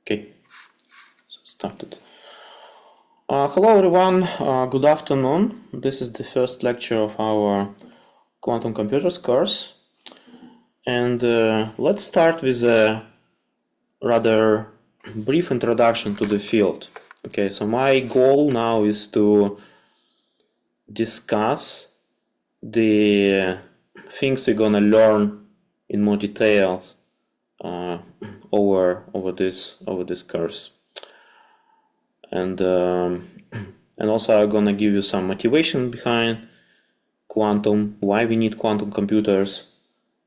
Okay, so started. Hello everyone, good afternoon. This is the first lecture of our quantum computers course. And let's start with a rather brief introduction to the field. Okay, so my goal now is to discuss the things we're gonna learn in more detail over this course. And also I'm gonna give you some motivation behind quantum, why we need quantum computers,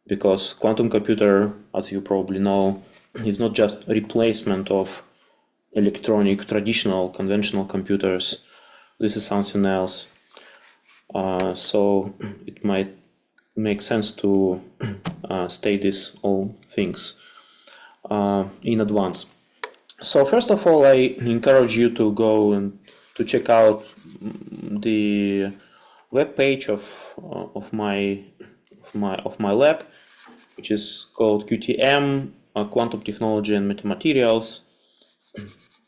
because quantum computer, as you probably know, is not just a replacement of electronic, traditional, conventional computers. This is something else. So it might make sense to state these all things in advance. So first of all, I encourage you to go and to check out the web page of my lab, which is called QTM, Quantum Technology and Metamaterials,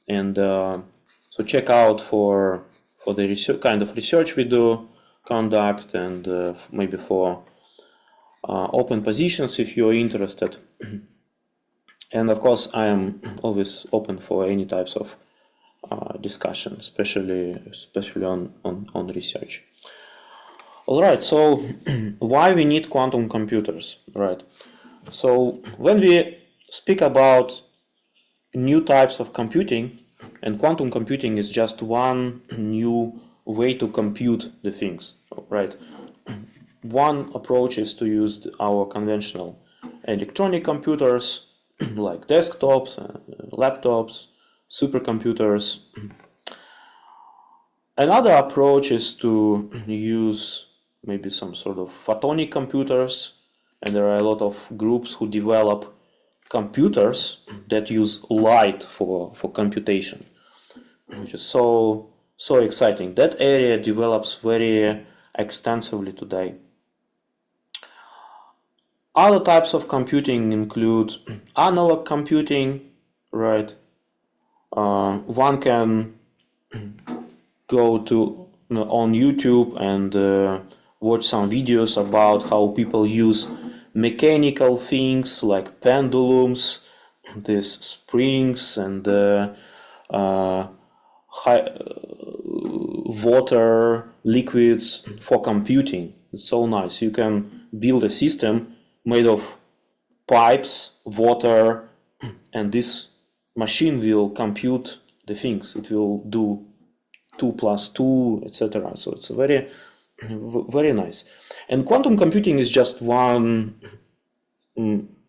and so check out for the research, kind of research we do conduct, and maybe for open positions if you're interested. And of course, I am always open for any types of discussion, especially on research. All right, so why we need quantum computers, right? So when we speak about new types of computing, and quantum computing is just one new way to compute the things, right? One approach is to use our conventional electronic computers like desktops, laptops, supercomputers. Another approach is to use maybe some sort of photonic computers, and there are a lot of groups who develop computers that use light for computation, which is so exciting. That area develops very extensively today. Other types of computing include analog computing, right? One can go to on YouTube and watch some videos about how people use mechanical things like pendulums, these springs, and water liquids for computing. It's so nice. You can build a system made of pipes, water, and this machine will compute the things. It will do 2 + 2, etc. So it's very, very nice. And quantum computing is just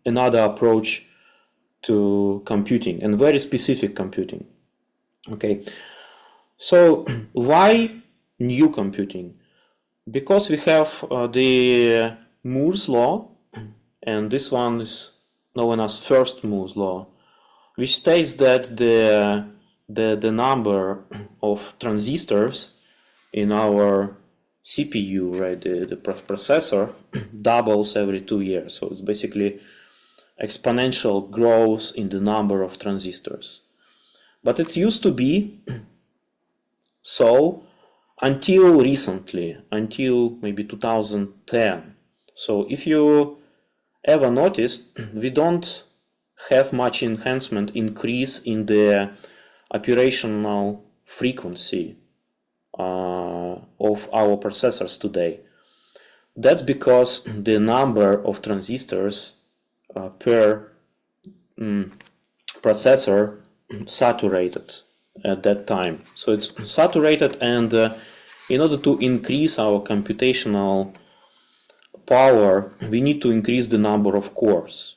another approach to computing, and very specific computing. Okay, so why new computing? Because we have the Moore's law, and this one is known as first Moore's law, which states that the number of transistors in our CPU, right, the processor, doubles every 2 years. So it's basically exponential growth in the number of transistors. But it used to be so until recently, until maybe 2010. So if you ever noticed, we don't have much increase in the operational frequency of our processors today. That's because the number of transistors per processor saturated at that time. So it's saturated, and in order to increase our computational power, we need to increase the number of cores.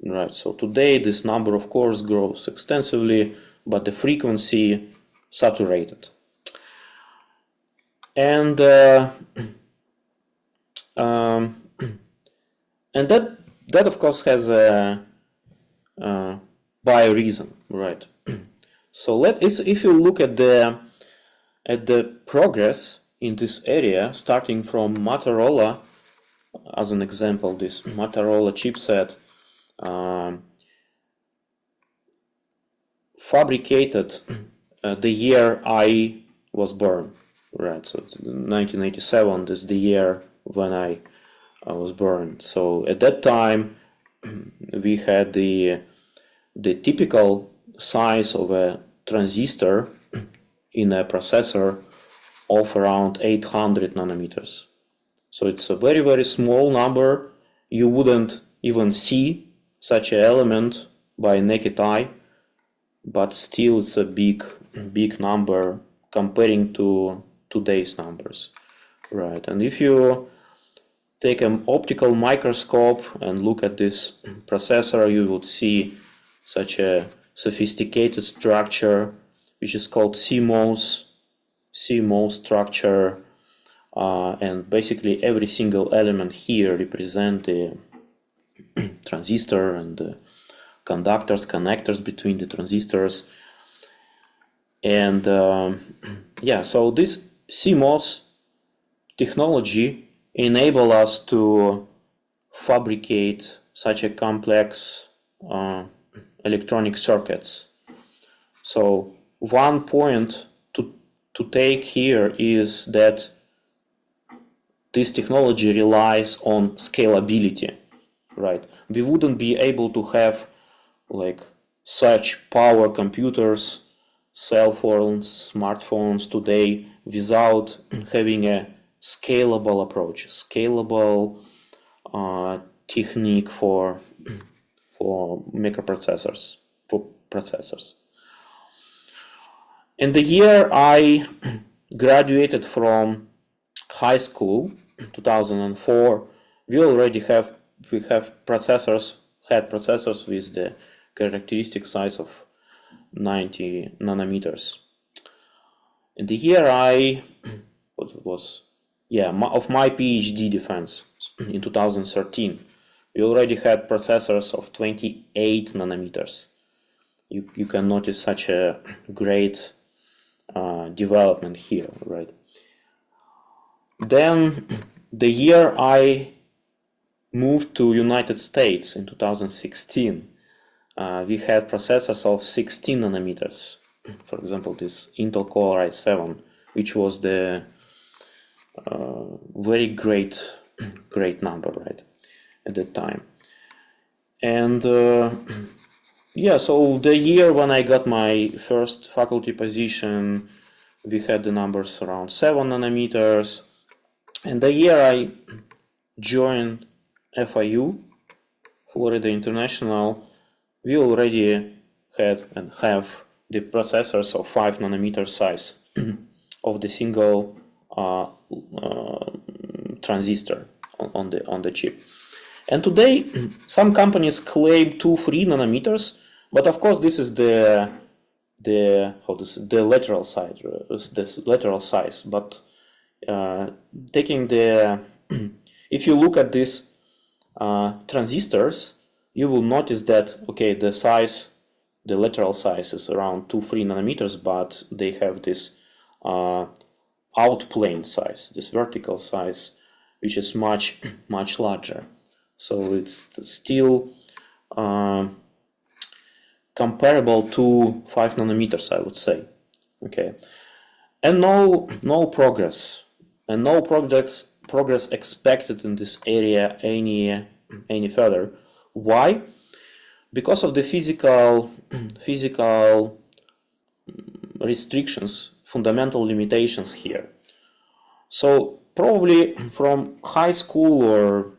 Right. So today this number of cores grows extensively, but the frequency saturated. And that of course has a by a reason, right? So if you look at the progress in this area, starting from Motorola, as an example, this Motorola chipset fabricated the year I was born, right? So 1987 is the year when I was born. So at that time, we had the typical size of a transistor in a processor of around 800 nanometers. So it's a very, very small number. You wouldn't even see such an element by naked eye, but still it's a big number comparing to today's numbers, right? And if you take an optical microscope and look at this processor, you would see such a sophisticated structure, which is called CMOS structure, and basically every single element here represents the transistor and the conductors, connectors between the transistors. And yeah, so this CMOS technology enable us to fabricate such a complex electronic circuits. So one point to take here is that this technology relies on scalability, right? We wouldn't be able to have like such power computers, cell phones, smartphones today without having a scalable approach, scalable technique for microprocessors, for processors. In the year I graduated from high school, 2004, we had processors with the characteristic size of 90 nanometers. In the year of my PhD defense in 2013, we already had processors of 28 nanometers. You can notice such a great development here, right? Then the year I moved to United States in 2016, we had processors of 16 nanometers. For example, this Intel Core i7, which was the very great number, right, at that time. And yeah, so the year when I got my first faculty position, we had the numbers around 7 nanometers. And the year I joined FIU, Florida International, we already had and have the processors of 5 nanometer size of the single transistor on the chip. And today, some companies claim 2-3 nanometers, but of course this is the lateral side, this lateral size. But taking the if you look at these transistors, you will notice that okay, the lateral size is around 2-3 nanometers, but they have this outplane size, this vertical size, which is much larger. So it's still comparable to 5 nanometers, I would say. Okay, and no progress, and no progress expected in this area any further. Why? Because of the physical restrictions, fundamental limitations here. So probably from high school or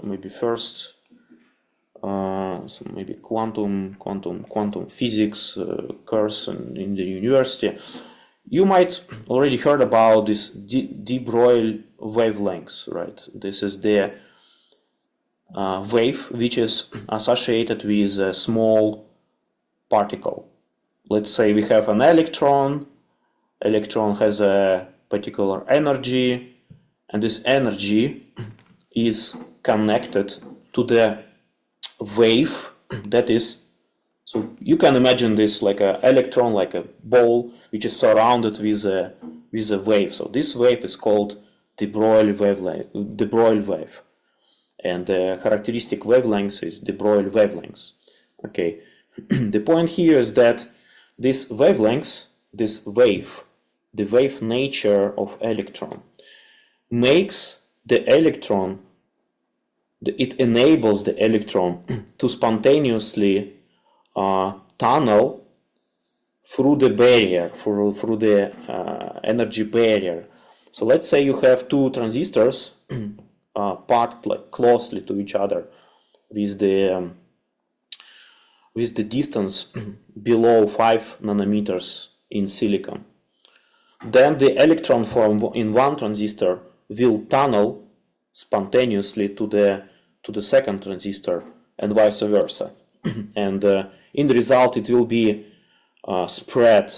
maybe first so maybe quantum physics course in the university, you might already heard about this de Broglie wavelengths, right? This is the wave which is associated with a small particle. Let's say we have an electron. Electron has a particular energy, and this energy is connected to the wave that is, so you can imagine this like an electron, like a ball which is surrounded with a wave. So this wave is called de Broglie wave, and the characteristic wavelength is de Broglie wavelength. Okay, the point here is that this wavelengths, this wave, the wave nature of electron makes the electron, it enables the electron to spontaneously tunnel through the barrier, through the energy barrier. So let's say you have two transistors packed like closely to each other with the distance below 5 nanometers in silicon. Then the electron in one transistor will tunnel spontaneously to the second transistor and vice versa. And in the result, it will be spread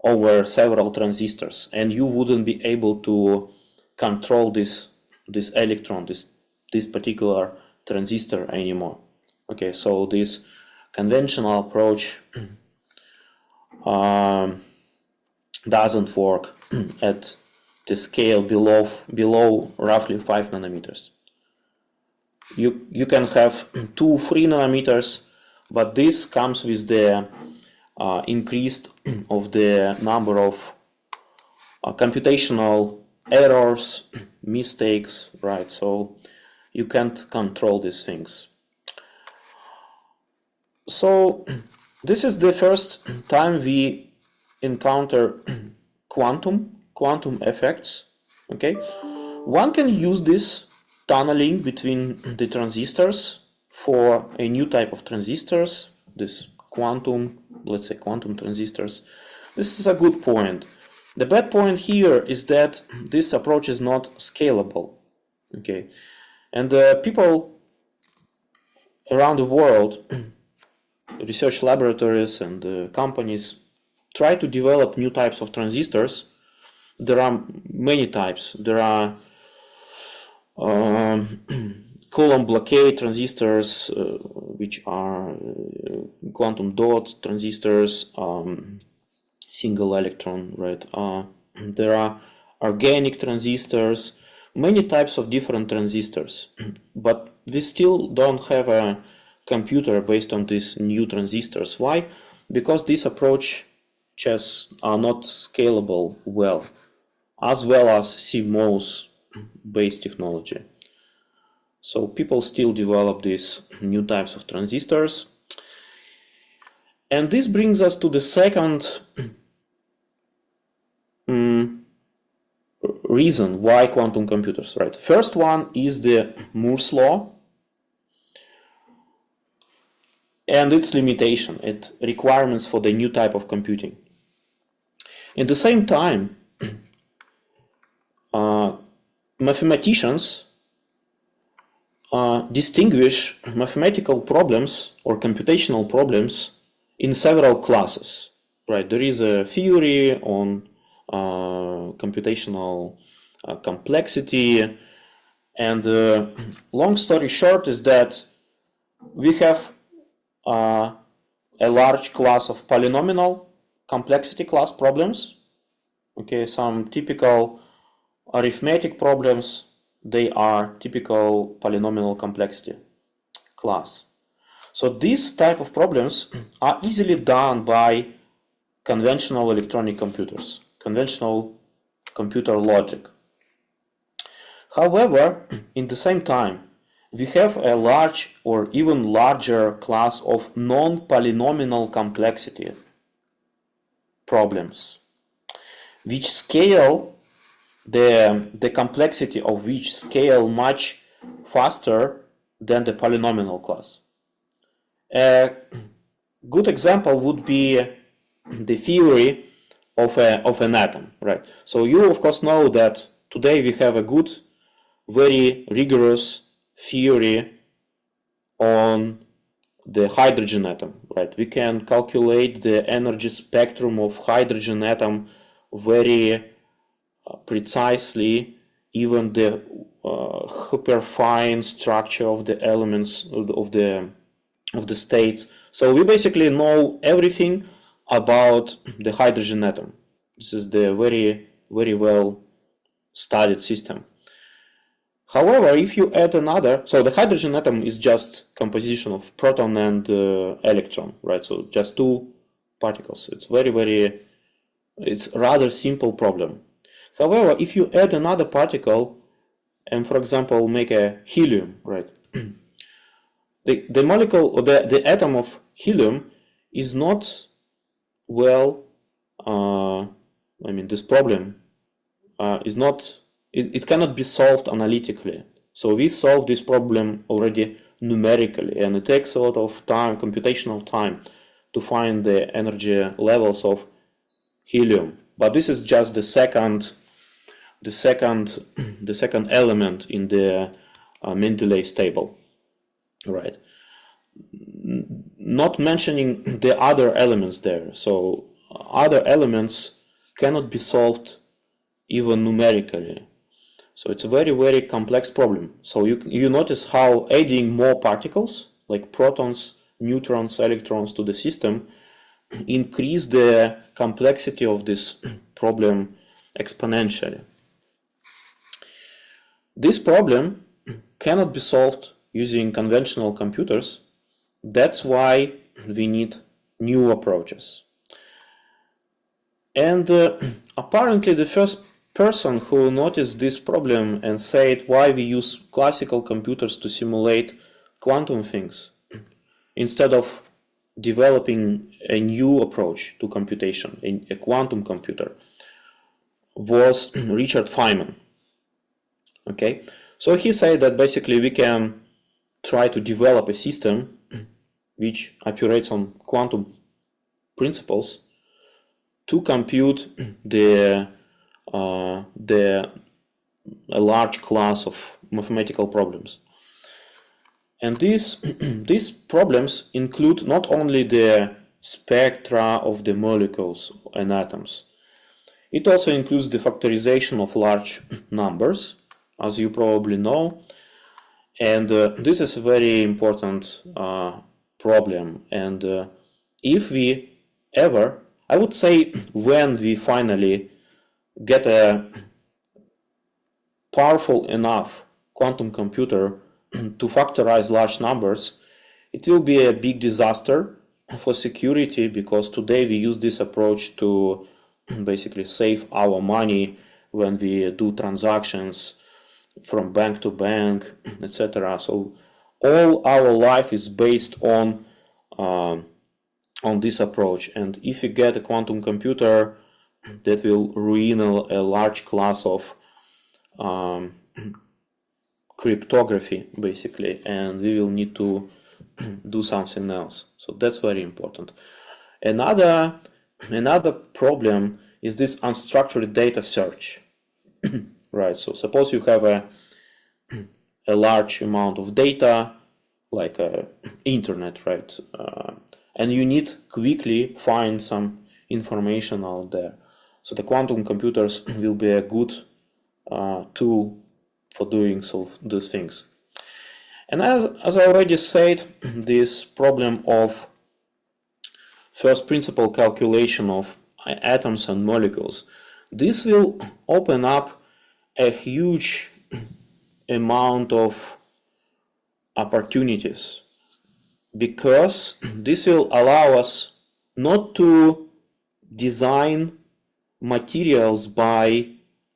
over several transistors, and you wouldn't be able to control this electron, this particular transistor anymore. Okay, so this conventional approach doesn't work at the scale below roughly 5 nanometers. You can have 2-3 nanometers, but this comes with the increase of the number of computational errors, mistakes, right? So you can't control these things. So this is the first time we encounter quantum effects. Okay, one can use this tunneling between the transistors for a new type of transistors, this quantum, let's say quantum transistors. This is a good point. The bad point here is that this approach is not scalable. Okay, and people around the world, research laboratories and companies, try to develop new types of transistors. There are many types. There are Coulomb blockade transistors, which are quantum dot transistors, single electron, right? There are organic transistors, many types of different transistors, but we still don't have a computer based on these new transistors. Why? Because this approach just are not scalable well as CMOS based technology. So people still develop these new types of transistors. And this brings us to the second reason why quantum computers, right? First one is the Moore's law and its limitation, its requirements for the new type of computing. At the same time, mathematicians distinguish mathematical problems or computational problems in several classes, right? There is a theory on computational complexity, and long story short is that we have a large class of polynomial complexity class problems. Okay, some typical arithmetic problems, they are typical polynomial complexity class. So these type of problems are easily done by conventional electronic computers, conventional computer logic. However, in the same time, we have a large or even larger class of non-polynomial complexity problems, which scale the complexity of which scale much faster than the polynomial class. A good example would be the theory of an atom, right? So you of course know that today we have a good, very rigorous theory on the hydrogen atom, right? We can calculate the energy spectrum of hydrogen atom very precisely, even the hyperfine structure of the elements of the states. So we basically know everything about the hydrogen atom. This is the very, very well studied system. However, if you add another, so the hydrogen atom is just composition of proton and electron, right? So just two particles. It's it's rather simple problem. However, if you add another particle and, for example, make a helium, right? The molecule or the atom of helium is not well. This problem is not. It cannot be solved analytically. So we solve this problem already numerically, and it takes a lot of time, computational time, to find the energy levels of helium. But this is just the second element in the Mendeley's table, right? Not mentioning the other elements there. So other elements cannot be solved even numerically. So it's a very complex problem. So you notice how adding more particles like protons, neutrons, electrons to the system increase the complexity of this problem exponentially. This problem cannot be solved using conventional computers. That's why we need new approaches. And apparently the first person who noticed this problem and said why we use classical computers to simulate quantum things instead of developing a new approach to computation, a quantum computer, was Richard Feynman. Okay, so he said that basically we can try to develop a system which operates on quantum principles to compute a large class of mathematical problems. And these problems include not only the spectra of the molecules and atoms. It also includes the factorization of large numbers, as you probably know. And this is a very important problem. And if we ever, I would say when we finally get a powerful enough quantum computer to factorize large numbers, it will be a big disaster for security, because today we use this approach to basically save our money when we do transactions from bank to bank, etc. So all our life is based on this approach. And if you get a quantum computer, that will ruin a large class of cryptography, basically, and we will need to do something else. So that's very important. Another problem is this unstructured data search. Right, so suppose you have a large amount of data, like internet, right, and you need quickly find some information out there. So the quantum computers will be a good tool for doing these things. And as I already said, this problem of first principle calculation of atoms and molecules, this will open up a huge amount of opportunities, because this will allow us not to design materials by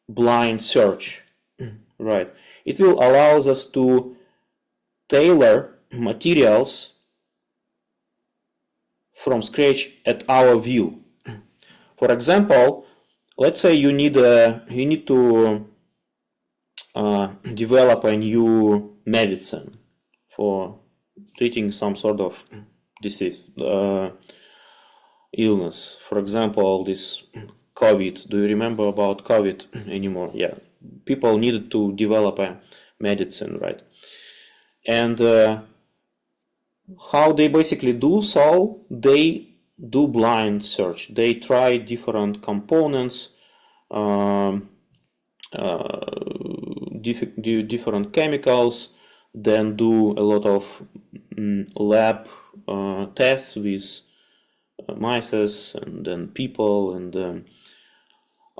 blind search, right? It will allow us to tailor materials from scratch at our view. For example, let's say you need to develop a new medicine for treating some sort of disease, illness. For example, this COVID. Do you remember about COVID anymore? Yeah, people needed to develop a medicine, right? And how they basically do so, they do blind search. They try different components, different chemicals, then do a lot of lab tests with mice and then people and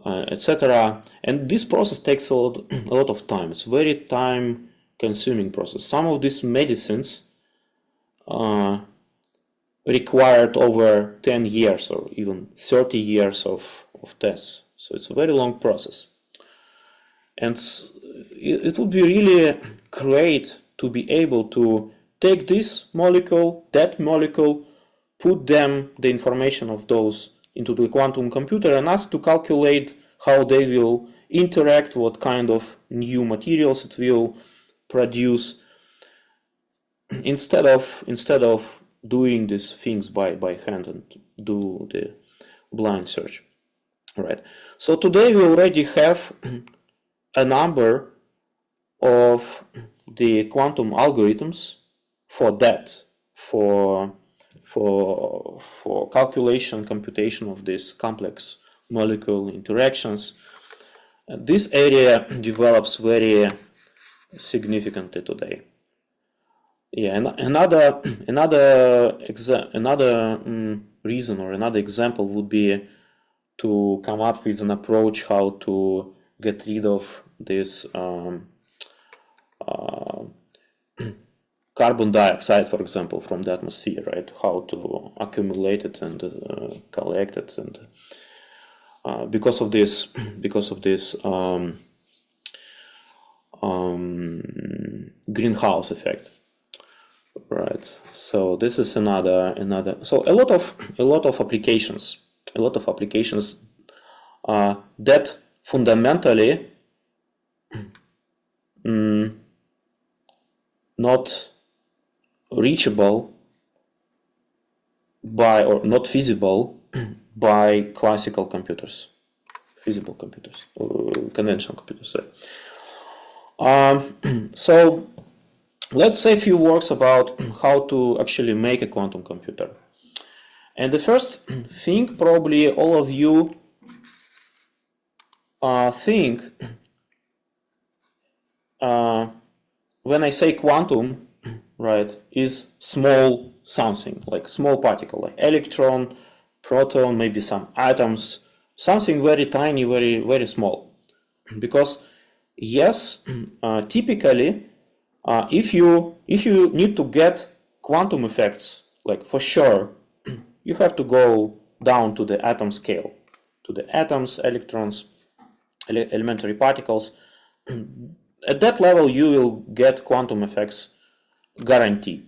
etc. And this process takes a lot of time. It's a very time-consuming process. Some of these medicines required over 10 years or even 30 years of tests. So it's a very long process. And it would be really great to be able to take this molecule, that molecule, put them, the information of those, into the quantum computer and ask to calculate how they will interact, what kind of new materials it will produce, instead of doing these things by hand and do the blind search. Right. So today we already have a number of the quantum algorithms for that, for calculation, computation of these complex molecule interactions. This area develops very significantly today. Yeah, and another reason or another example would be to come up with an approach how to get rid of this carbon dioxide, for example, from the atmosphere, right? How to accumulate it and collect it, and because of this greenhouse effect, right? So this is another. So a lot of applications that fundamentally not reachable by, or not feasible by classical computers, feasible computers, or conventional computers. So let's say a few words about how to actually make a quantum computer. And the first thing, probably all of you think when I say quantum, right, is small something, like small particle, like electron, proton, maybe some atoms, something very tiny, very small. Because yes, typically, if you need to get quantum effects, like for sure, you have to go down to the atom scale, to the atoms, electrons, elementary particles. At that level, you will get quantum effects guaranteed.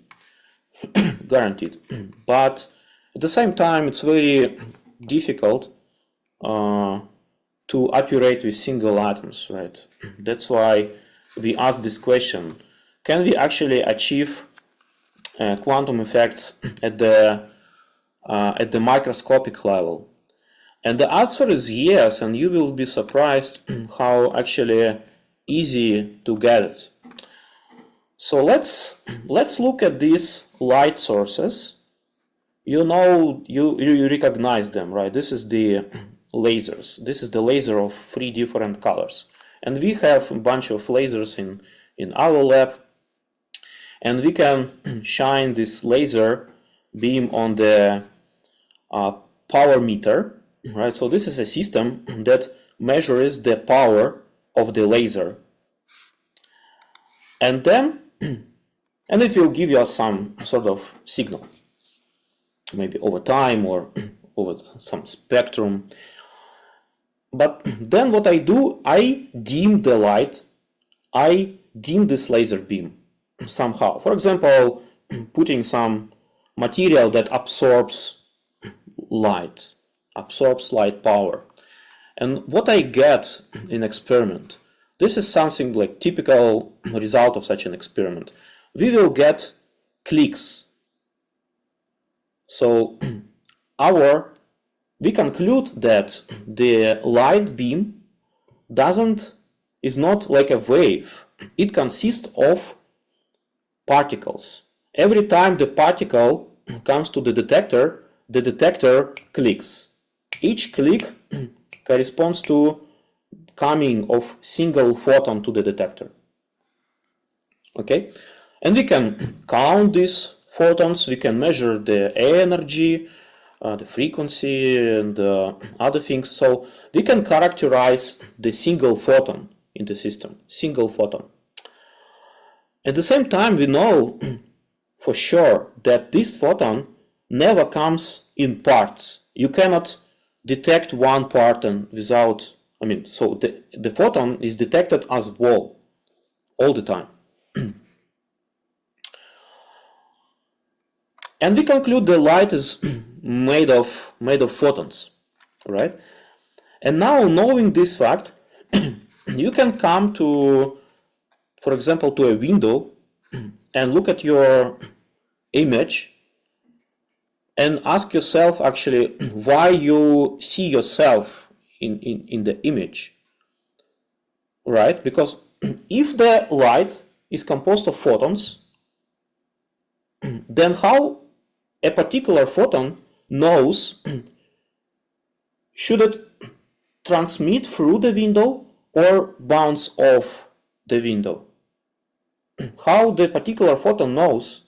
But at the same time, it's very difficult to operate with single atoms, right? That's why we ask this question: can we actually achieve quantum effects at the microscopic level? And the answer is yes, and you will be surprised how actually easy to get it. So let's look at these light sources. You know, you recognize them, right? This is the lasers. This is the laser of 3 different colors, and we have a bunch of lasers in our lab, and we can shine this laser beam on the power meter, right? So this is a system that measures the power of the laser, and then it will give you some sort of signal, maybe over time or over some spectrum. But then what I do, I dim the light, I dim this laser beam somehow. For example, putting some material that absorbs light power. And what I get in experiment, this is something like typical result of such an experiment. We will get clicks. So we conclude that the light beam is not like a wave. It consists of particles. Every time the particle comes to the detector clicks. Each click corresponds to coming of single photon to the detector. Okay, and we can count these photons. We can measure the energy, the frequency, and other things. So we can characterize the single photon in the system, single photon. At the same time, we know for sure that this photon never comes in parts. You cannot detect one part and without, so the photon is detected as whole all the time. And we conclude the light is made of photons, right? And now, knowing this fact, you can come to, for example, to a window and look at your image and ask yourself actually why you see yourself in the image, right? Because if the light is composed of photons, then how a particular photon knows should it transmit through the window or bounce off the window? How the particular photon knows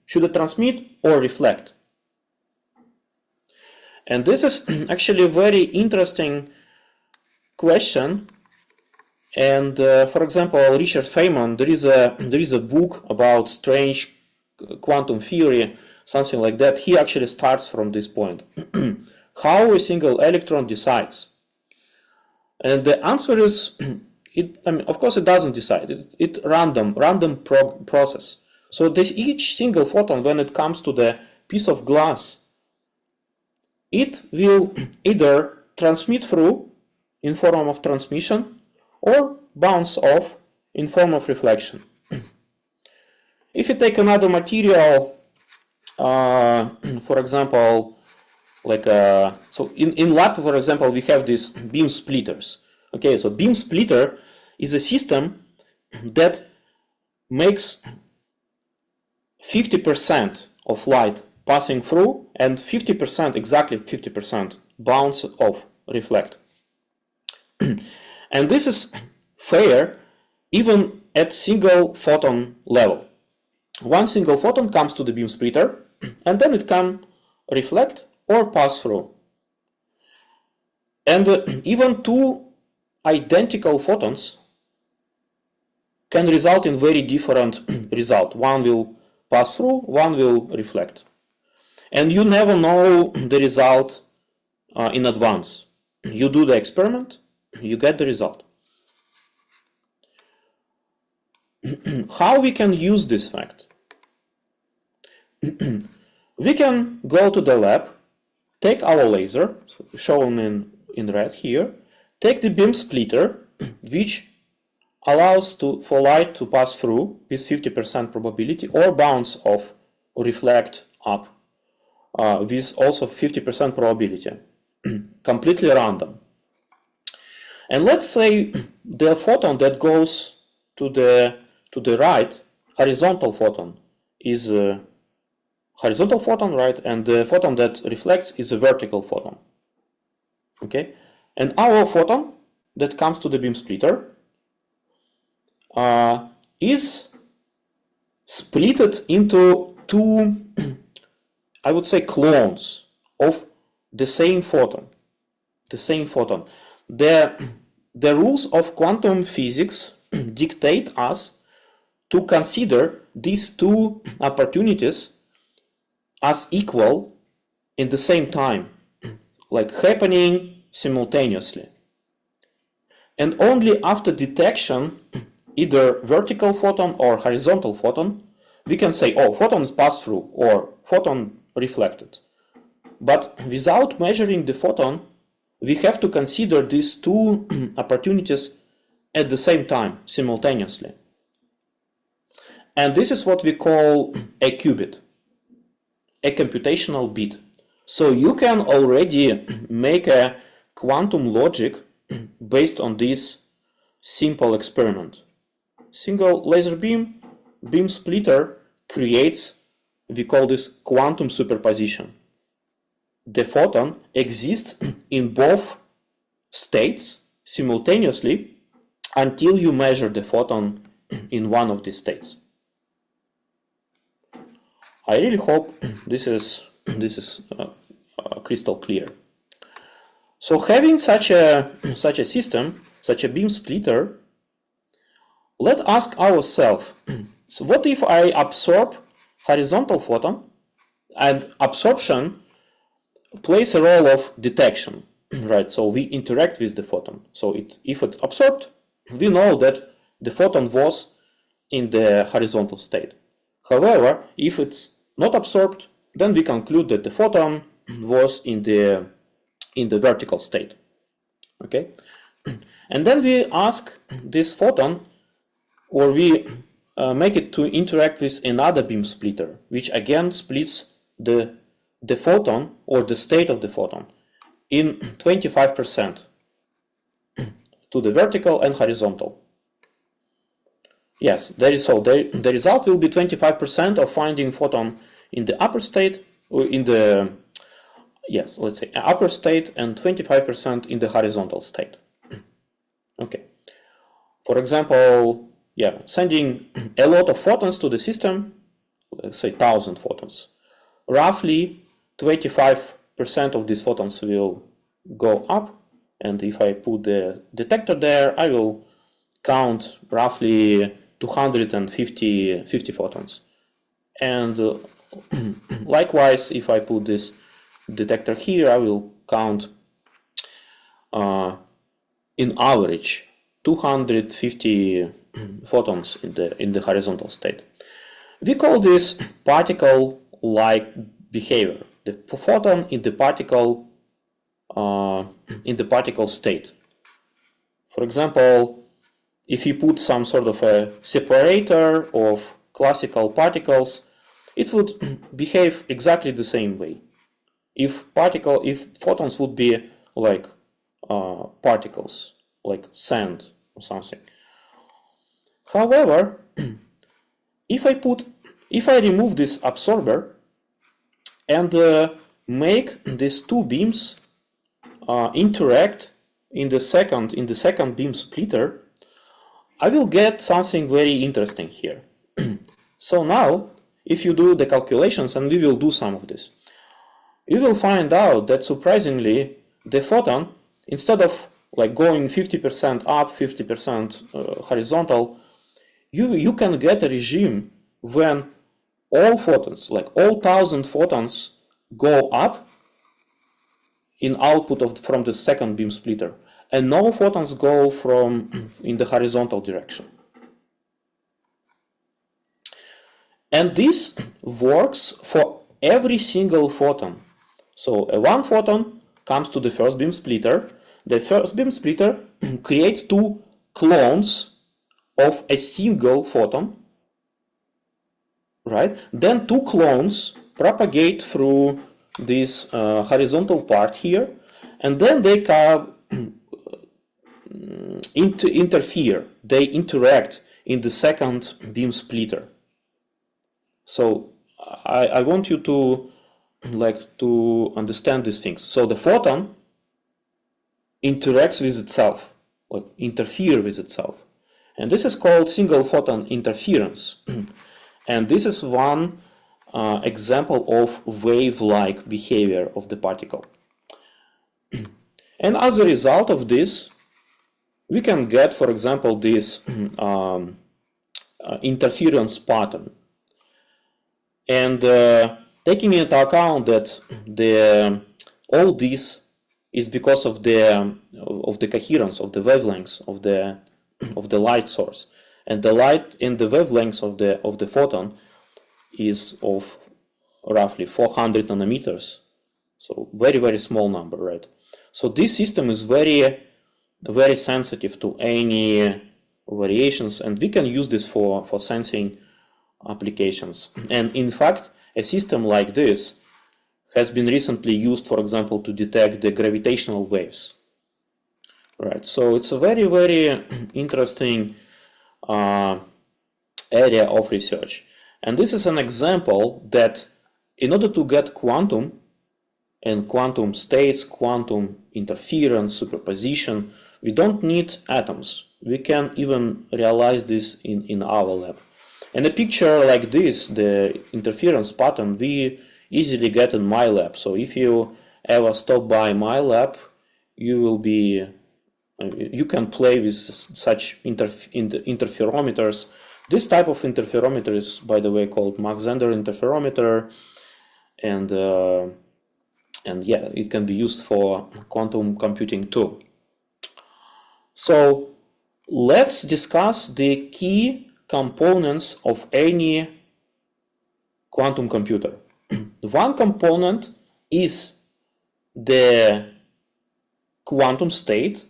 should it transmit or reflect? And this is actually a very interesting question. And for example, Richard Feynman, there is a book about strange quantum theory, something like that. He actually starts from this point. How a single electron decides. And the answer is, of course it doesn't decide. It's random process. So each single photon, when it comes to the piece of glass, it will either transmit through in form of transmission or bounce off in form of reflection. If you take another material, for example, like so in lab, for example, we have these beam splitters. Okay, so beam splitter is a system that makes 50% of light passing through and 50%, exactly 50%, bounce off, reflect. And this is fair even at single photon level. One single photon comes to the beam splitter and then it can reflect or pass through. And even two identical photons can result in very different result. One will pass through, one will reflect. And you never know the result in advance. You do the experiment, you get the result. How we can use this fact? We can go to the lab, take our laser, shown in red here, take the beam splitter, which allows for light to pass through with 50% probability or bounce off or reflect up with also 50% probability, completely random. And let's say the photon that goes to the right, horizontal photon, is a horizontal photon, right? And the photon that reflects is a vertical photon. Okay, and our photon that comes to the beam splitter is splitted into two, I would say, clones of the same photon. The same photon. The rules of quantum physics dictate us to consider these two opportunities as equal in the same time, like happening simultaneously. And only after detection, either vertical photon or horizontal photon, we can say, oh, photon is passed through or photon reflected. But without measuring the photon, we have to consider these two opportunities at the same time, simultaneously. And this is what we call a qubit, a computational bit. So you can already make a quantum logic based on this simple experiment. Single laser beam splitter creates, we call this quantum superposition. The photon exists in both states simultaneously until you measure the photon in one of these states. I really hope this is crystal clear. So having such a system, such a beam splitter, let's ask ourselves, so what if I absorb horizontal photon And absorption plays a role of detection, right? So we interact with the photon. So if it's absorbed, we know that the photon was in the horizontal state. However, if it's not absorbed, then we conclude that the photon was in the vertical state. Okay, and then we ask this photon, or we make it to interact with another beam splitter, which again splits the photon or the state of the photon in 25% to the vertical and horizontal. Yes, the result will be 25% of finding photon in the upper state, or in the, yes, let's say upper state, and 25% in the horizontal state. Okay. For example, yeah, sending a lot of photons to the system, let's say 1,000 photons. Roughly 25% of these photons will go up, and if I put the detector there, I will count roughly 250 photons. And likewise, if I put this detector here, I will count in average 250 photons in the horizontal state. We call this particle-like behavior, the photon in the particle state. For example, if you put some sort of a separator of classical particles, it would behave exactly the same way. If photons would be like particles, like sand or something. However, if I remove this absorber and make these two beams interact in the second beam splitter, I will get something very interesting here. So now, if you do the calculations, and we will do some of this, you will find out that surprisingly, the photon, instead of like going 50% up, 50% horizontal, you can get a regime when all photons, like all 1,000 photons, go up in output from the second beam splitter, and no photons go in the horizontal direction. And this works for every single photon. So one photon comes to the first beam splitter. The first beam splitter creates two clones of a single photon, right? Then two clones propagate through this horizontal part here, and then they come interfere. They interact in the second beam splitter. So I want you to understand these things. So the photon interacts with itself, or interfere with itself, and this is called single photon interference. And this is one example of wave-like behavior of the particle. And as a result of this, we can get, for example, this interference pattern. And taking into account that all this is because of the coherence of the wavelengths of the light source, and the light in the wavelengths of the photon is of roughly 400 nanometers, so very, very small number, right? So this system is very, very sensitive to any variations, and we can use this for sensing applications. And in fact, a system like this has been recently used, for example, to detect the gravitational waves, right? So it's a very, very interesting area of research. And this is an example that in order to get quantum and quantum states, quantum interference, superposition, we don't need atoms. We can even realize this in our lab. And a picture like this, the interference pattern, we easily get in my lab. So if you ever stop by my lab, you can play with such interferometers. This type of interferometer is, by the way, called Mach-Zehnder interferometer. and yeah, it can be used for quantum computing too. So let's discuss the key components of any quantum computer. One component is the quantum state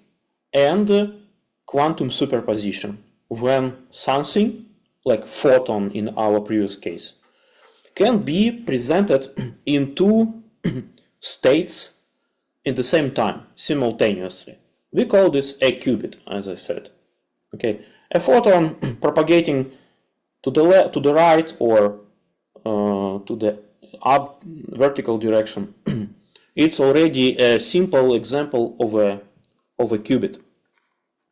and quantum superposition, when something, like photon in our previous case, can be presented in two states in the same time, simultaneously. We call this a qubit, as I said. Okay, a photon propagating to the right or to the up vertical direction. It's already a simple example of a qubit,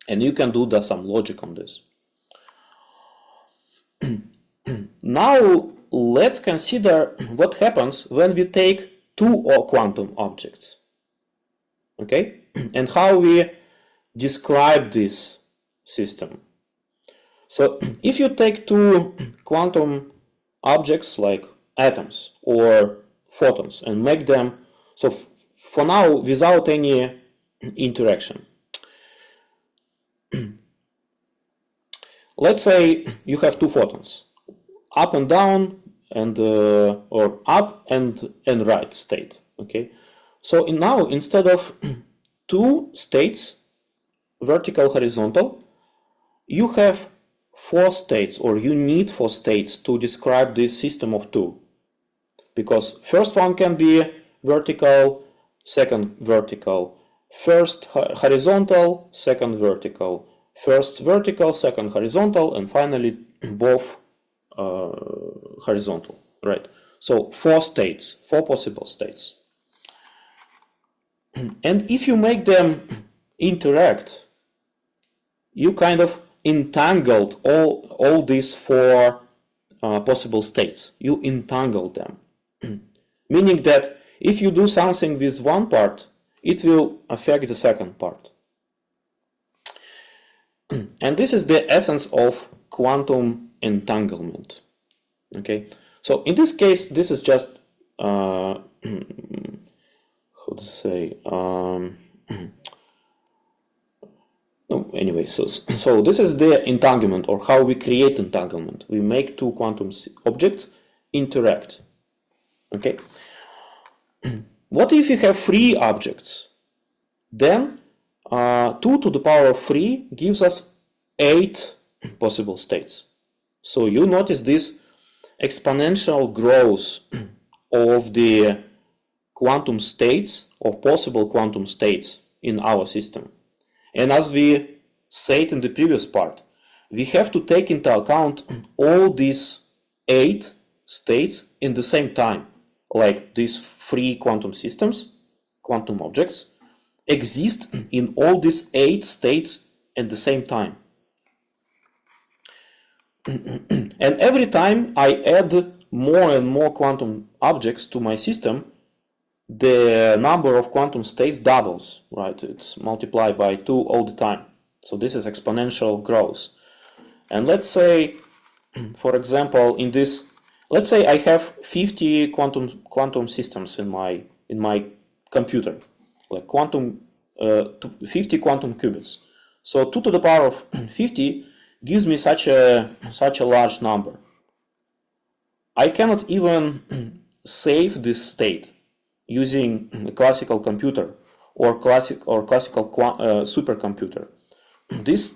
and you can do some logic on this. Now let's consider what happens when we take two quantum objects, okay, and how we describe this system. So if you take two quantum objects like atoms or photons and make them, so for now without any interaction, let's say you have two photons, up and down, and or up and right state. Okay, so now instead of two states, vertical, horizontal, you have four states, or you need four states to describe this system of two, because first one can be vertical, second vertical, first horizontal, second vertical, first vertical, second horizontal, and finally both horizontal, right? So four states, four possible states. And if you make them interact, you kind of entangled all these four possible states. You entangled them, meaning that if you do something with one part, it will affect the second part. And this is the essence of quantum entanglement. Okay, so in this case, this is just how to say. Anyway, so this is the entanglement, or how we create entanglement. We make two quantum objects interact. Okay. What if you have three objects? Then 2 to the power of 3 gives us 8 possible states. So you notice this exponential growth of the quantum states, or possible quantum states, in our system. And as we said in the previous part, we have to take into account all these 8 states in the same time, like these 3 quantum systems, quantum objects, exist in all these 8 states at the same time. And every time I add more and more quantum objects to my system, the number of quantum states doubles, right? It's multiplied by 2 all the time. So this is exponential growth. And let's say, for example, in this, let's say I have 50 quantum systems in my computer, like 50 quantum qubits. So 2 to the power of 50 gives me such a large number. I cannot even save this state using a classical computer or classical supercomputer. This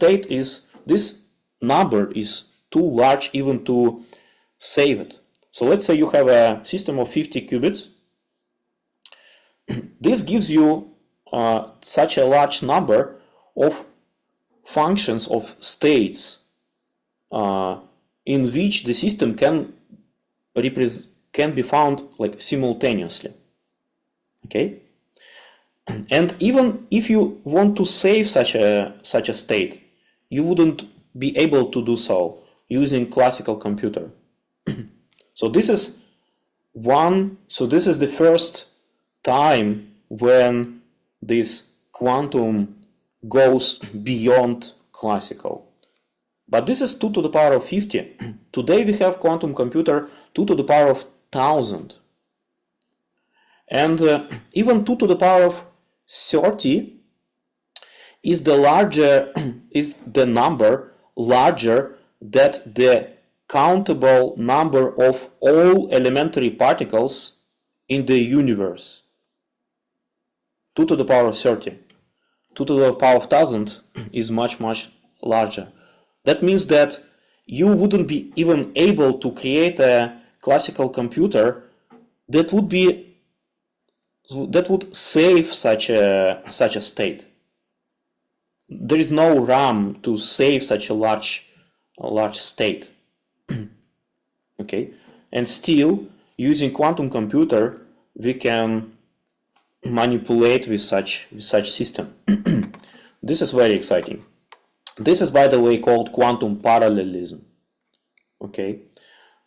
number is too large even to save it. So let's say you have a system of 50 qubits. This gives you such a large number of functions, of states in which the system can be found like simultaneously. Okay, and even if you want to save such a state, you wouldn't be able to do so using classical computer. So this is the first time when this quantum goes beyond classical. But this is 2 to the power of 50. Today we have quantum computer 2 to the power of 1000. And even 2 to the power of 30 is the number larger than the countable number of all elementary particles in the universe. 2 to the power of 30. 2 to the power of 1000 is much larger. That means that you wouldn't be even able to create a classical computer that would save such a state. There is no RAM to save such a large state. Okay, and still using quantum computer we can manipulate with such system. This is very exciting. This is, by the way, called quantum parallelism. Okay,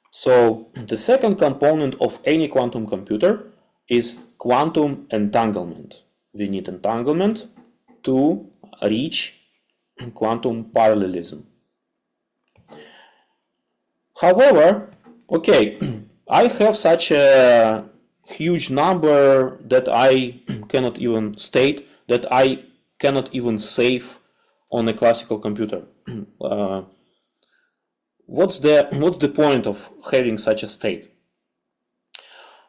so the second component of any quantum computer is quantum entanglement. We need entanglement to reach quantum parallelism. However, okay, I have such a huge number that I cannot even state, that I cannot even save on a classical computer. What's the point of having such a state?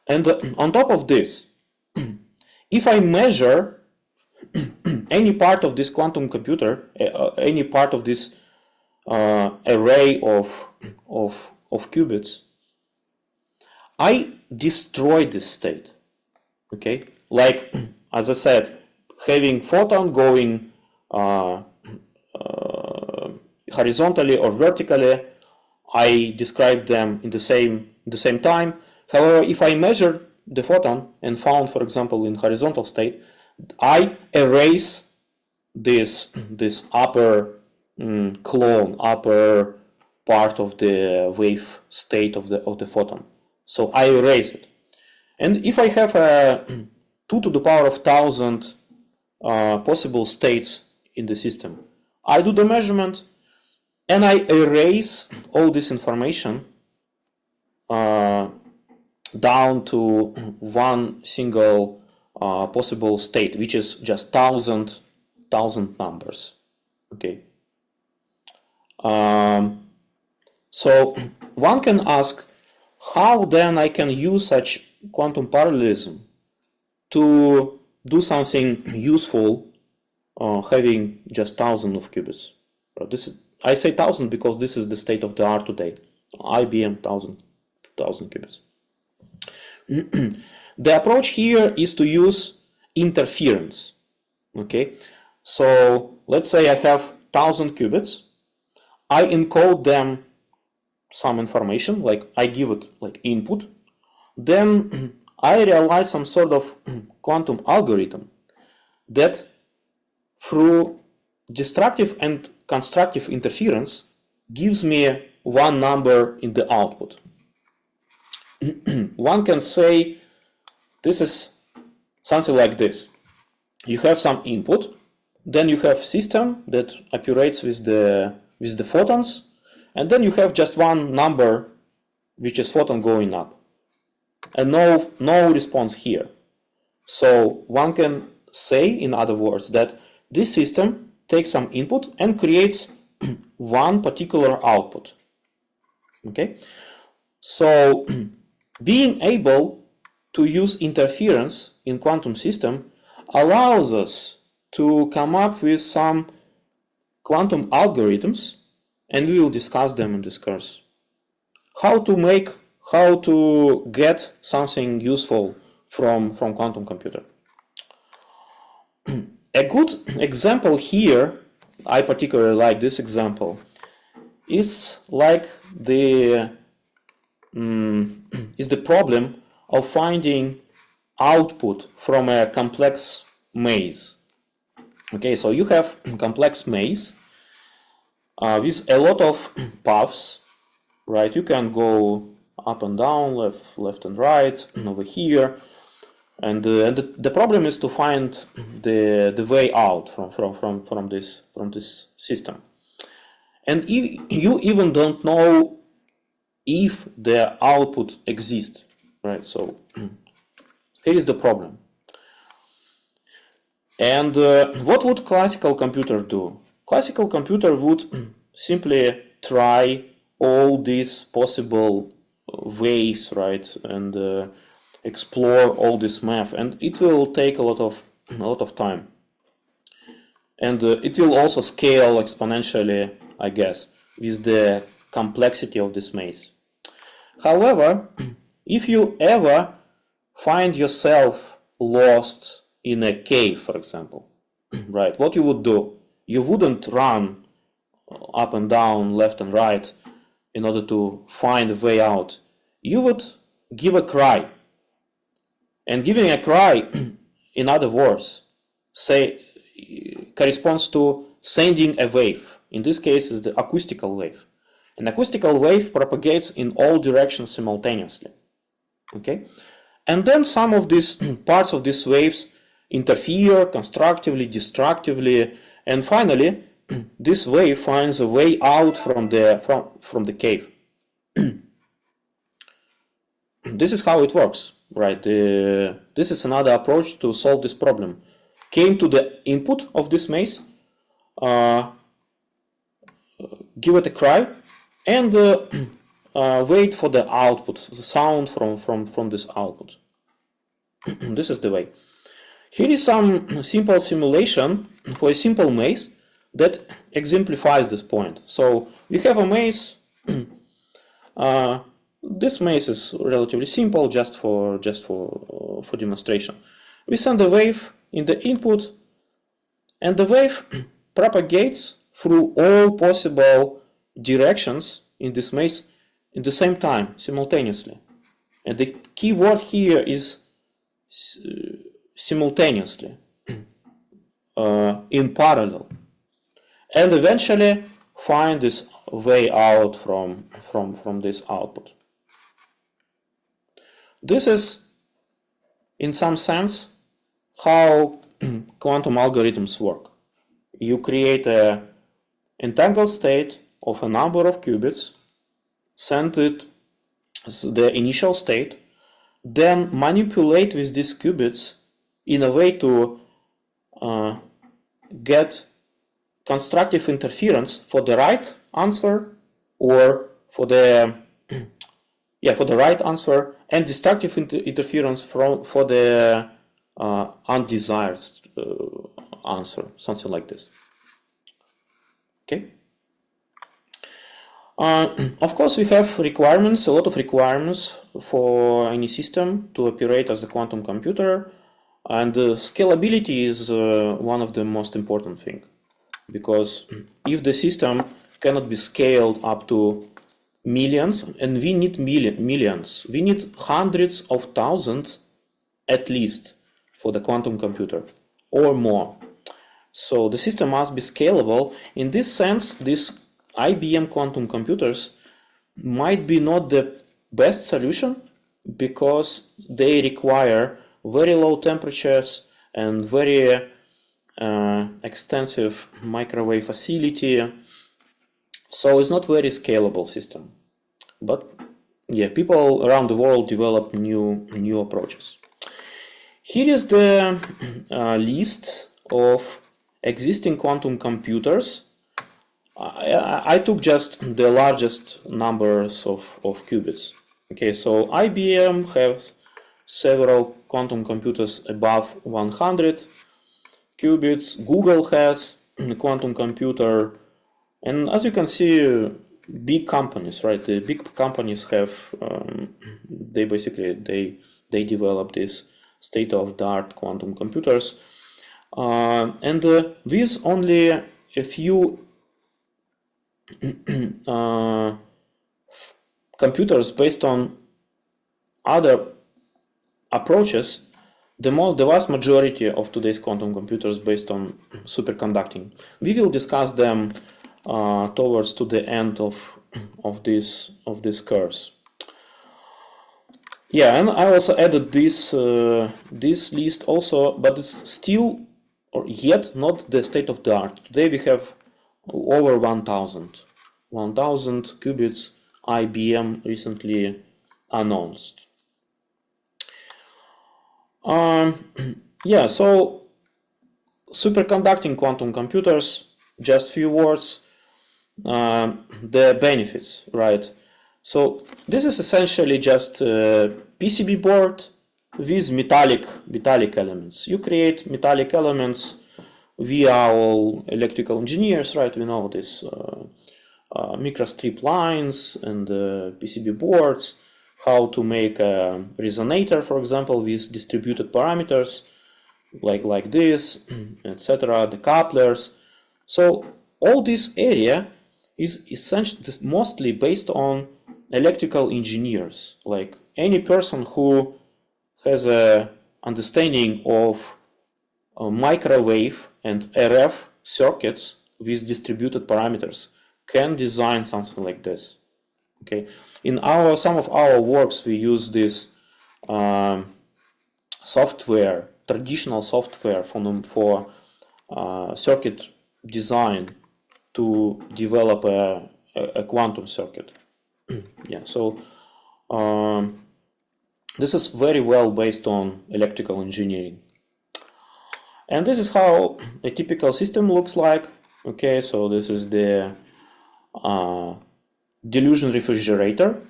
And on top of this, if I measure any part of this quantum computer, any part of this array of qubits, I destroy this state. Okay, like as I said, having photon going horizontally or vertically, I describe them in the same time. However, if I measure the photon and found, for example, in horizontal state, I erase this upper clone, upper part of the wave state of the photon. So I erase it. And if I have a 2 to the power of 1000 possible states in the system, I do the measurement and I erase all this information down to one single possible state, which is just 1000 numbers. Okay. So one can ask, how then I can use such quantum parallelism to do something useful, having just 1000 of qubits. I say 1000 because this is the state of the art today. IBM 1000 qubits. The approach here is to use interference. Okay, so let's say I have 1000 qubits. I encode them some information, like I give it like input. Then I realize some sort of quantum algorithm that through destructive and constructive interference gives me one number in the output. One can say this is something like this. You have some input, then you have system that operates with the photons, and then you have just one number, which is photon going up, and no response here. So one can say, in other words, that this system takes some input and creates one particular output. Okay, so being able to use interference in quantum system allows us to come up with some quantum algorithms, and we will discuss them in this course. How to get something useful from quantum computer. A good example here, I particularly like this example, is like the problem of finding output from a complex maze. Okay, so you have a complex maze with a lot of paths, right? You can go up and down, left and right, over here, and the problem is to find the way out from this system. And you even don't know if the output exists, right? So Here is the problem. And what would classical computer do? Classical computer would simply try all these possible ways, right, and explore all this math, and it will take a lot of time, and it will also scale exponentially, I guess, with the complexity of this maze. However, if you ever find yourself lost in a cave, for example, right, what you would do? You wouldn't run up and down, left and right in order to find a way out. You would give a cry. And giving a cry, in other words, say, corresponds to sending a wave. In this case, is the acoustical wave. An acoustical wave propagates in all directions simultaneously. Okay, and then some of these parts of these waves interfere constructively, destructively, and finally, this wave finds a way out from the cave. This is how it works, right? This is another approach to solve this problem. Came to the input of this maze, give it a cry, and wait for the output, the sound from this output. This is the way. Here is some simple simulation for a simple maze that exemplifies this point. So we have a maze. This maze is relatively simple, just for demonstration. We send a wave in the input, and the wave propagates through all possible directions in this maze at the same time, simultaneously. And the key word here is simultaneously, in parallel, and eventually find this way out from this output. This is, in some sense, how quantum algorithms work. You create an entangled state of a number of qubits, send it the initial state, then manipulate with these qubits in a way to get constructive interference for the right answer, or for the right answer, and destructive interference for the undesired answer, something like this. Okay. Of course, we have requirements, a lot of requirements for any system to operate as a quantum computer, and scalability is one of the most important things, because if the system cannot be scaled up to millions, and we need millions, we need hundreds of thousands at least for the quantum computer, or more. So the system must be scalable. In this sense, these IBM quantum computers might be not the best solution, because they require very low temperatures and very extensive microwave facility. So it's not very scalable system. But yeah, people around the world develop new approaches. Here is the list of existing quantum computers. I took just the largest numbers of qubits. Okay, so IBM has several quantum computers above 100 qubits. Google has a quantum computer, and as you can see, big companies, right? The big companies have they develop these state-of-the-art quantum computers, and with only a few computers based on other approaches, the vast majority of today's quantum computers based on superconducting. We will discuss them towards to the end of this course. Yeah, and I also added this list also, but it's still or yet not the state of the art. Today we have over 1,000 qubits IBM recently announced. Yeah, so superconducting quantum computers, just few words, the benefits, right? So this is essentially just a PCB board with metallic elements. You create metallic elements. We are all electrical engineers, right? We know this microstrip lines and PCB boards, how to make a resonator, for example, with distributed parameters like this, etc. The couplers. So all this area is essentially mostly based on electrical engineers, like any person who has a understanding of microwave and RF circuits with distributed parameters can design something like this. Okay, in some of our works we use this software, traditional software for circuit design to develop a quantum circuit. Yeah, so this is very well based on electrical engineering. And this is how a typical system looks like. Okay, so this is the dilution refrigerator.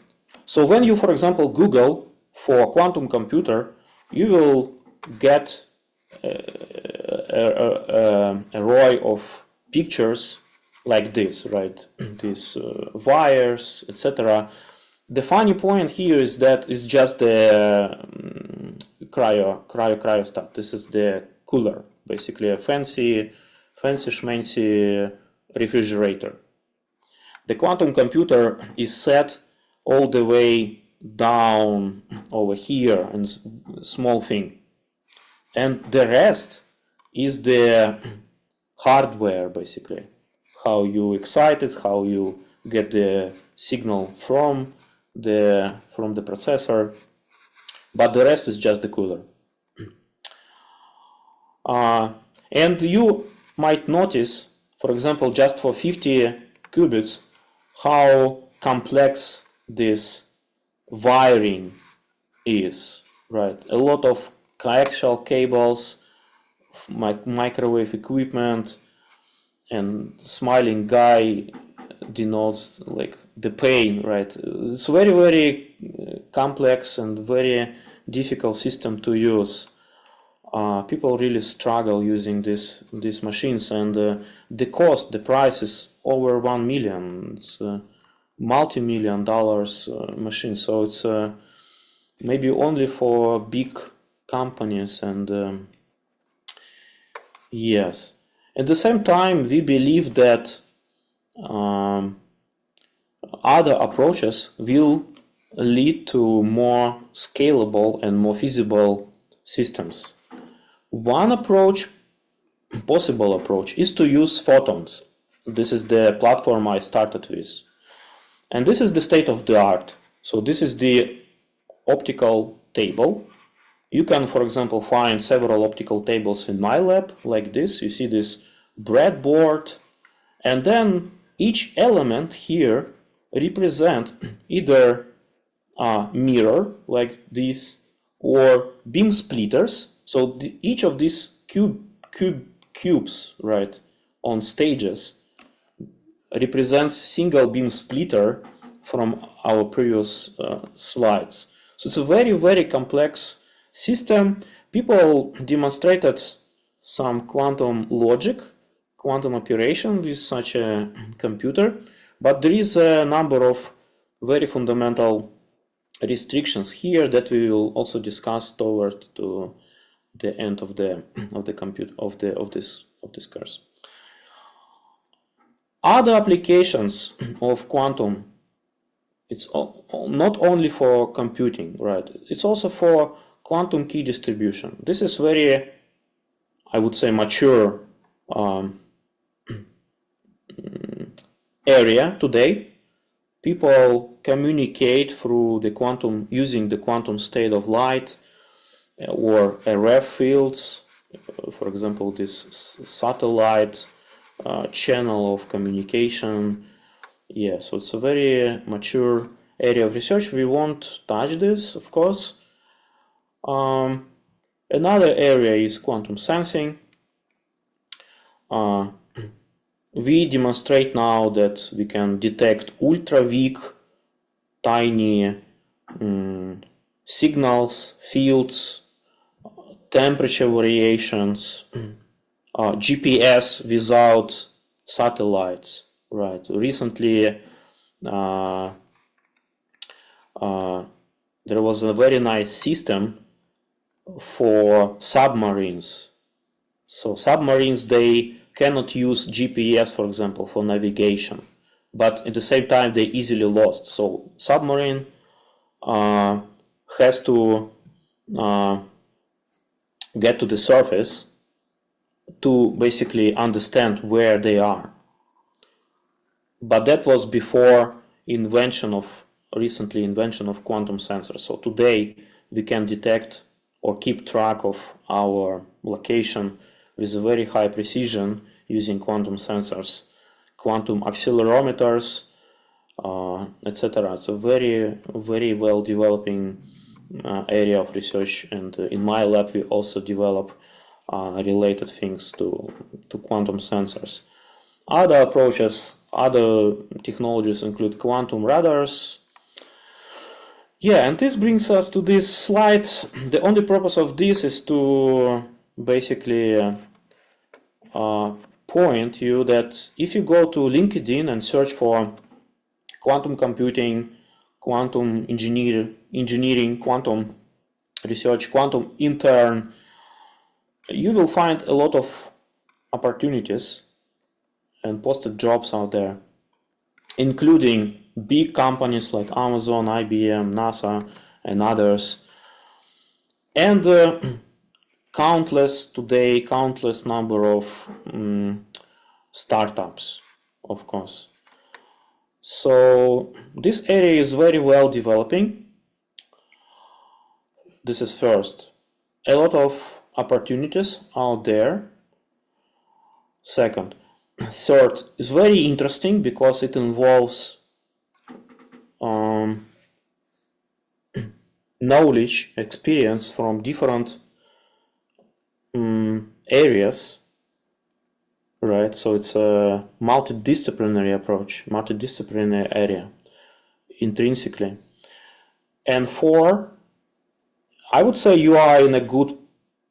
So when you, for example, Google for quantum computer, you will get a array of pictures like this, right? These wires, etc. The funny point here is that it's just the cryo stuff. This is the cooler, basically a fancy schmancy refrigerator. The quantum computer is set all the way down over here and small thing, and the rest is the hardware, basically how you excite it, how you get the signal from the processor, but the rest is just the cooler. And you might notice, for example, just for 50 qubits, how complex this wiring is, right? A lot of coaxial cables, microwave equipment, and smiling guy denotes like the pain, right? It's very complex and very difficult system to use. People really struggle using these machines, and the price is over 1 million. It's a multi-million dollars machine, so it's maybe only for big companies. And yes, at the same time, we believe that other approaches will lead to more scalable and more feasible systems. One approach, possible approach, is to use photons. This is the platform I started with. And this is the state of the art. So this is the optical table. You can, for example, find several optical tables in my lab, like this. You see this breadboard, and then each element here represent either a mirror, like this, or beam splitters. So each of these cubes, right, on stages represents single beam splitter from our previous slides. So it's a very complex system. People demonstrated some quantum logic, quantum operation with such a computer, but there is a number of very fundamental restrictions here that we will also discuss toward to the end of this course. Other applications of quantum, it's not only for computing, right? It's also for quantum key distribution. This is very, I would say, mature area today. People communicate through the quantum, using the quantum state of light or RF fields, for example, this satellite channel of communication. Yeah, so it's a very mature area of research. We won't touch this, of course. Another area is quantum sensing. We demonstrate now that we can detect ultra-weak, tiny signals, fields, temperature variations, GPS without satellites. Right. Recently, there was a very nice system for submarines. So submarines, they cannot use GPS, for example, for navigation, but at the same time they easily lost. So submarine has to get to the surface to basically understand where they are. But that was before recently invention of quantum sensors. So today we can detect or keep track of our location with a very high precision using quantum sensors, quantum accelerometers, etc. It's a very, very well developing area of research, and in my lab we also develop related things to quantum sensors. Other approaches, other technologies include quantum radars. Yeah, and this brings us to this slide. The only purpose of this is to basically point you that if you go to LinkedIn and search for quantum computing, quantum engineering, quantum research, quantum intern, you will find a lot of opportunities and posted jobs out there, including big companies like Amazon, IBM, NASA, and others, and countless number of startups, of course. So this area is very well developing. This is first. A lot of opportunities out there. Second. Third is very interesting because it involves knowledge, experience from different areas, right? So it's a multidisciplinary approach, multidisciplinary area intrinsically. And four, I would say you are in a good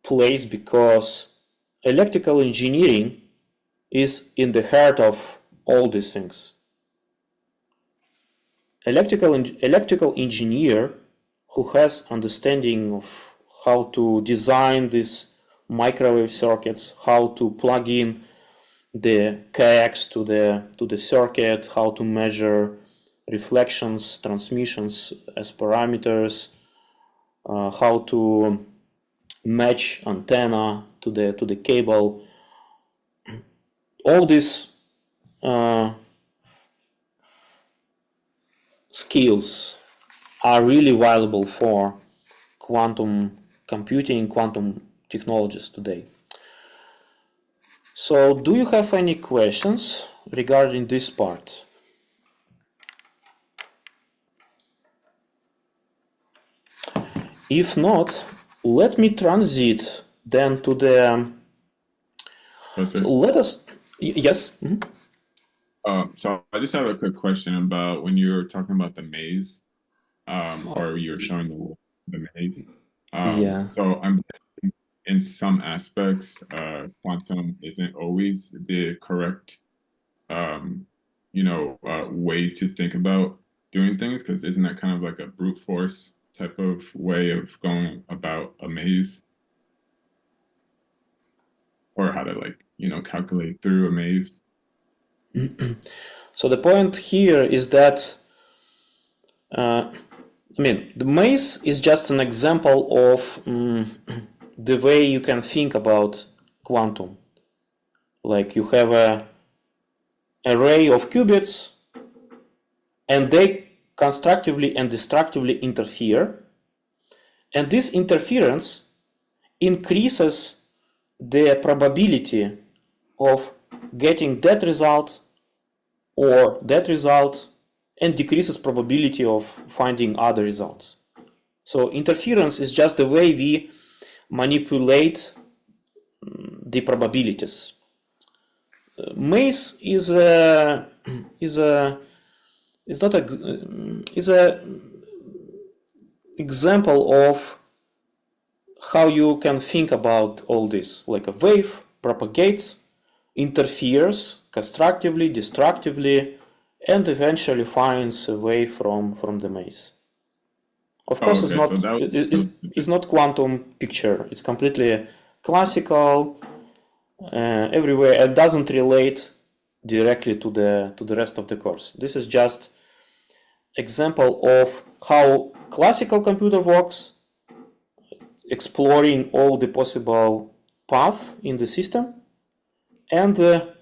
place because electrical engineering is in the heart of all these things. Electrical engineer who has understanding of how to design these microwave circuits, how to plug in the KX to the circuit, how to measure reflections, transmissions as parameters, how to match antenna to the cable. All these skills are really valuable for quantum computing, quantum technologies today. So, do you have any questions regarding this part? If not, let me transit then to the. Let us. Yes. Mm-hmm. So I just have a quick question about when you were talking about the maze, or you were showing the maze. Yeah. So I'm guessing in some aspects, quantum isn't always the correct, way to think about doing things, because isn't that kind of like a brute force type of way of going about a maze, or how to calculate through a maze? So the point here is that the maze is just an example of the way you can think about quantum. Like you have an array of qubits and they constructively and destructively interfere, and this interference increases the probability of getting that result or that result, and decreases probability of finding other results. So interference is just the way we manipulate the probabilities. Maze is not a example of how you can think about all this. Like a wave propagates, interferes constructively, destructively, and eventually finds a way from the maze. Of course, okay. it's not quantum picture. It's completely classical everywhere. It doesn't relate directly to the rest of the course. This is just example of how classical computer works, exploring all the possible paths in the system, and the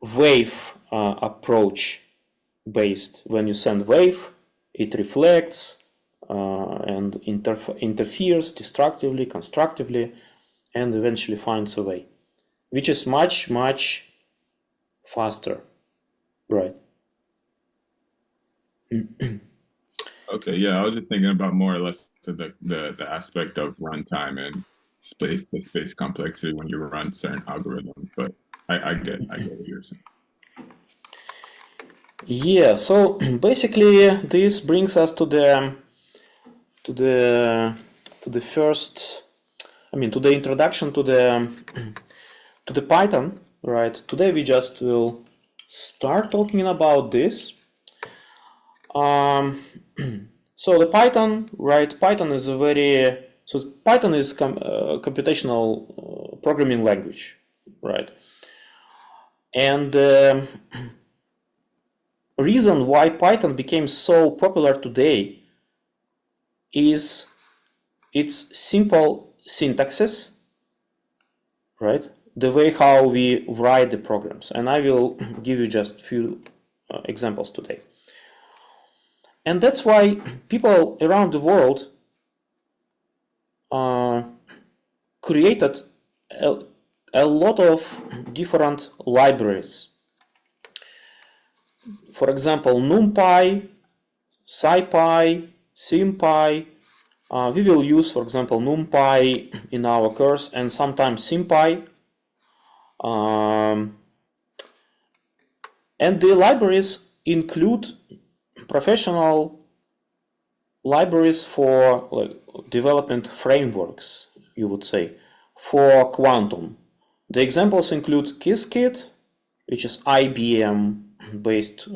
wave approach based. When you send wave, it reflects and interferes destructively, constructively, and eventually finds a way, which is much, much faster, right? Okay, yeah, I was just thinking about more or less the aspect of runtime and the space complexity when you run certain algorithms, but I get what you're saying. Yeah, so basically this brings us to the first, to the introduction to the Python, right? Today we just will start talking about this. So the Python, right? Python is computational programming language, right? And the reason why Python became so popular today is its simple syntaxes, right? The way how we write the programs. And I will give you just a few examples today. And that's why people around the world created a lot of different libraries. For example, NumPy, SciPy, SymPy. We will use, for example, NumPy in our course and sometimes SymPy. And the libraries include professional libraries for development frameworks, you would say, for quantum. The examples include Qiskit, which is IBM-based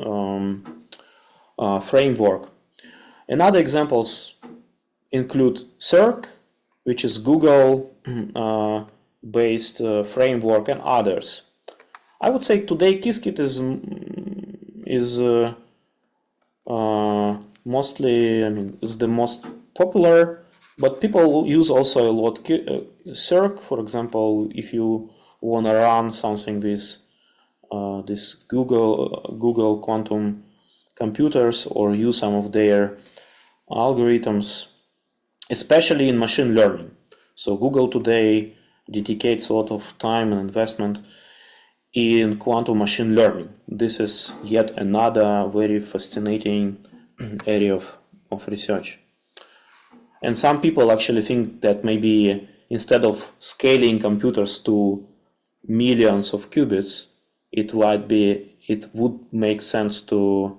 framework. And other examples include Cirq, which is Google-based framework, and others. I would say today Qiskit is mostly, is the most popular, but people use also a lot Cirq, for example, if you want to run something with this Google quantum computers or use some of their algorithms, especially in machine learning. So Google today dedicates a lot of time and investment in quantum machine learning. This is yet another very fascinating area of research. And some people actually think that maybe instead of scaling computers to millions of qubits, it would make sense to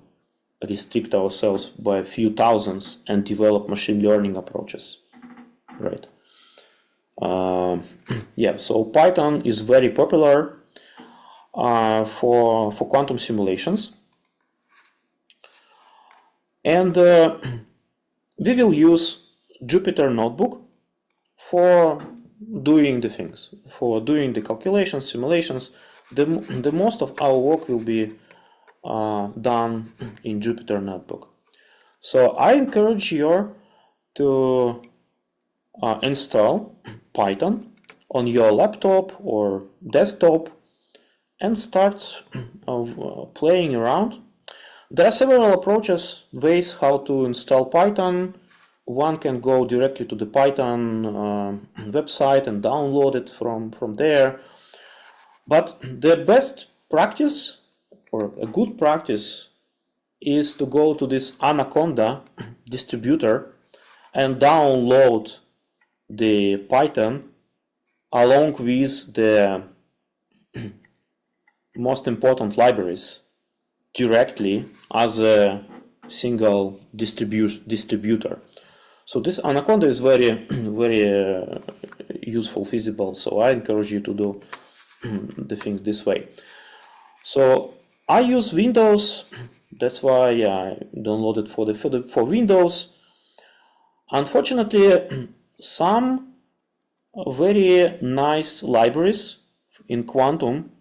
restrict ourselves by a few thousands and develop machine learning approaches, right? Yeah, so Python is very popular for quantum simulations, and we will use Jupyter Notebook for doing the things, for doing the calculations, simulations. The most of our work will be done in Jupyter Notebook. So I encourage you to install Python on your laptop or desktop and start playing around. There are several approaches, ways how to install Python. One can go directly to the Python website and download it from there. But the best practice, or a good practice, is to go to this Anaconda distributor and download the Python along with the most important libraries directly as a single distributor. So this Anaconda is very useful, feasible. So I encourage you to do the things this way. So I use Windows. That's why I downloaded for Windows. Unfortunately, some very nice libraries in Quantum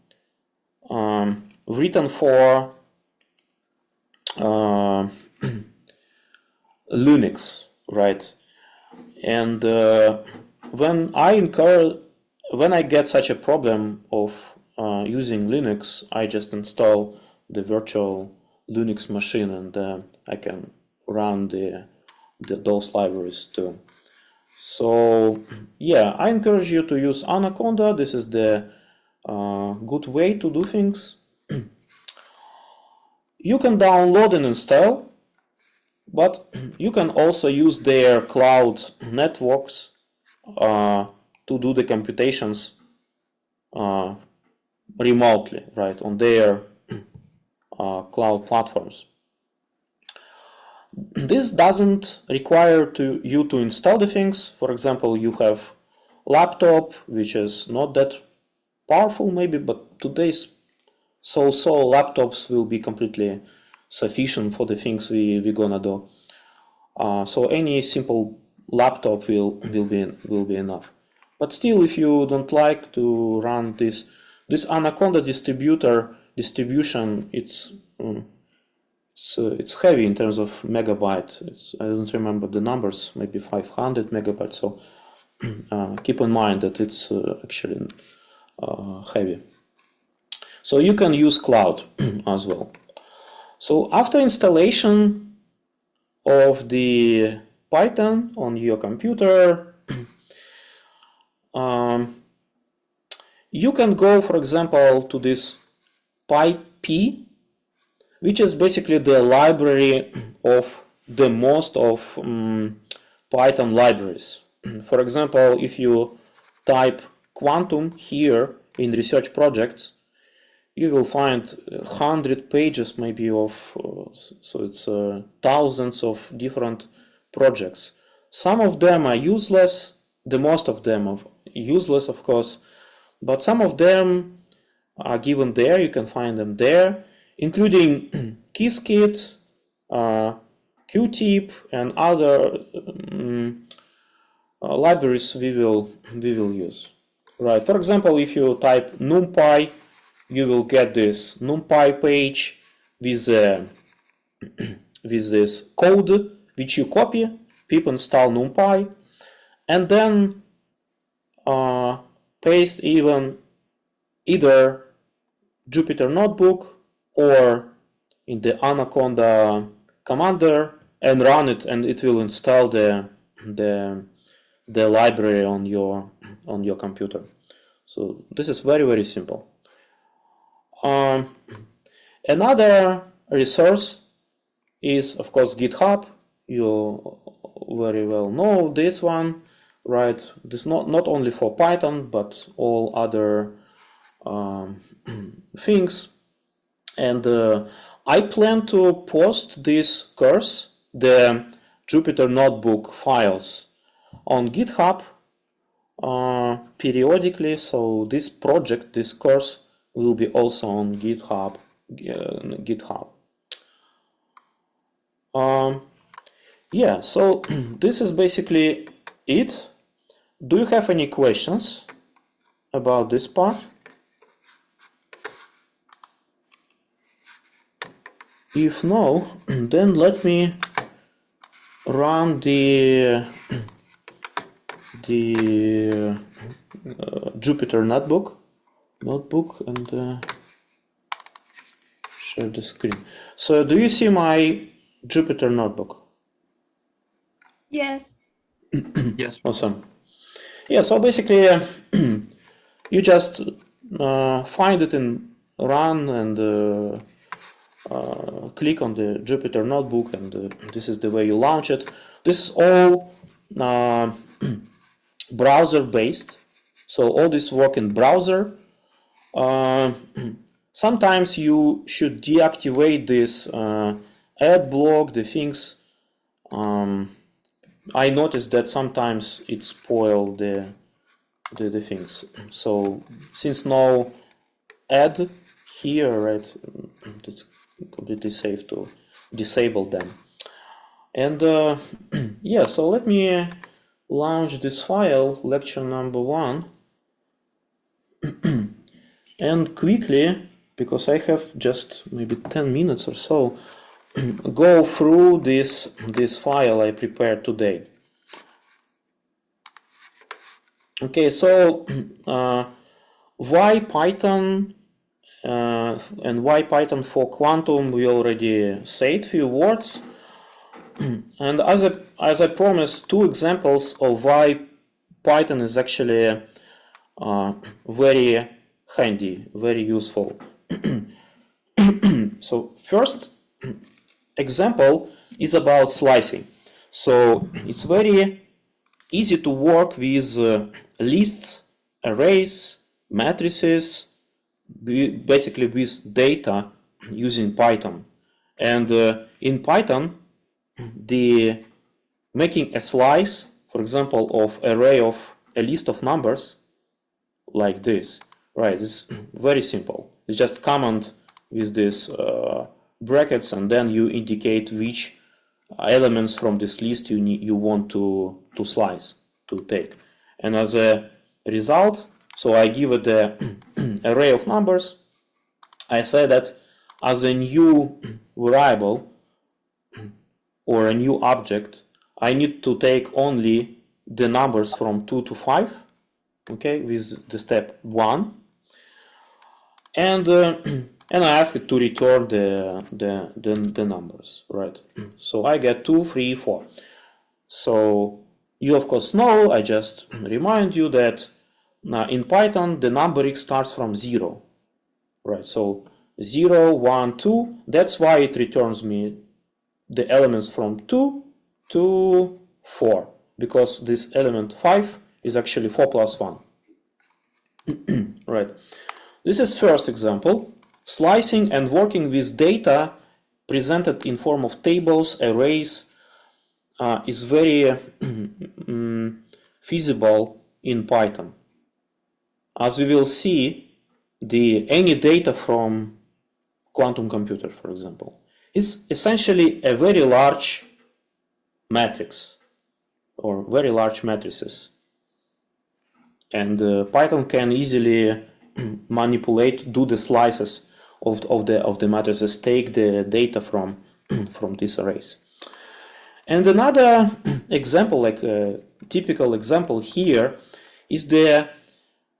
written for Linux, right? And when I get such a problem of using Linux, I just install the virtual Linux machine, and I can run those libraries too. So yeah, I encourage you to use Anaconda. This is the good way to do things. You can download and install, but you can also use their cloud networks to do the computations remotely, right, on their cloud platforms. This doesn't require you to install the things. For example, you have laptop, which is not that powerful maybe, but today's so laptops will be completely sufficient for the things we're gonna do. So any simple laptop will be enough. But still, if you don't like to run this Anaconda distribution, it's heavy in terms of megabyte. I don't remember the numbers, maybe 500 megabytes. So keep in mind that it's actually heavy. So you can use cloud as well. So after installation of the Python on your computer, you can go, for example, to this PyP, which is basically the library of the most of Python libraries. For example, if you type quantum here in research projects, you will find 100 pages maybe of, so it's thousands of different projects. Some of them are useless, the most of them are useless, of course, but some of them are given there, you can find them there, including Qiskit, Qtip, and other libraries we will use. Right. For example, if you type NumPy, you will get this NumPy page with this code which you copy, pip install NumPy, and then paste either Jupyter Notebook or in the Anaconda commander and run it, and it will install the library on your computer. So this is very simple. Another resource is, of course, GitHub. You very well know this one, right? This not only for Python but all other things. And I plan to post this course, the Jupyter Notebook files, on GitHub periodically. So this project, this course, will be also on GitHub. Yeah, so this is basically it. Do you have any questions about this part? If no, then let me run the Jupyter Notebook and share the screen. So do you see my Jupyter Notebook? Yes. Yes. Awesome. Yeah, so basically you just find it in Run and click on the Jupyter Notebook, and this is the way you launch it. This is all browser based. So all this work in browser. Sometimes you should deactivate this ad block, the things. I noticed that sometimes it spoils the things. So since no ad here, right, it's completely safe to disable them. And yeah, so let me launch this file, lecture number 1, and quickly, because I have just maybe 10 minutes or so, go through this file I prepared today. Okay, so why Python and why Python for quantum? We already said a few words, and as I promised, 2 examples of why Python is actually very handy, very useful. So first example is about slicing. So it's very easy to work with lists, arrays, matrices, basically with data using Python. And in Python, the making a slice, for example, of array of a list of numbers like this, right, is very simple. It's just command with these brackets, and then you indicate which elements from this list you want to slice, to take. And as a result, so I give it the array of numbers. I say that as a new variable or a new object, I need to take only the numbers from 2 to 5, okay, with the step 1, and and I ask it to return the numbers, right? So I get 2, 3, 4. So you of course know, I just remind you that in Python the numbering starts from 0, right? So 0, 1, 2, that's why it returns me the elements from 2 to 4, because this element 5 is actually 4 plus 1. Right. This is first example. Slicing and working with data presented in form of tables, arrays, is very feasible in Python. As we will see, any data from quantum computer, for example, is essentially a very large matrix or very large matrices. And Python can easily manipulate, do the slices of the matrices, take the data from these arrays. And another example, like a typical example here, is the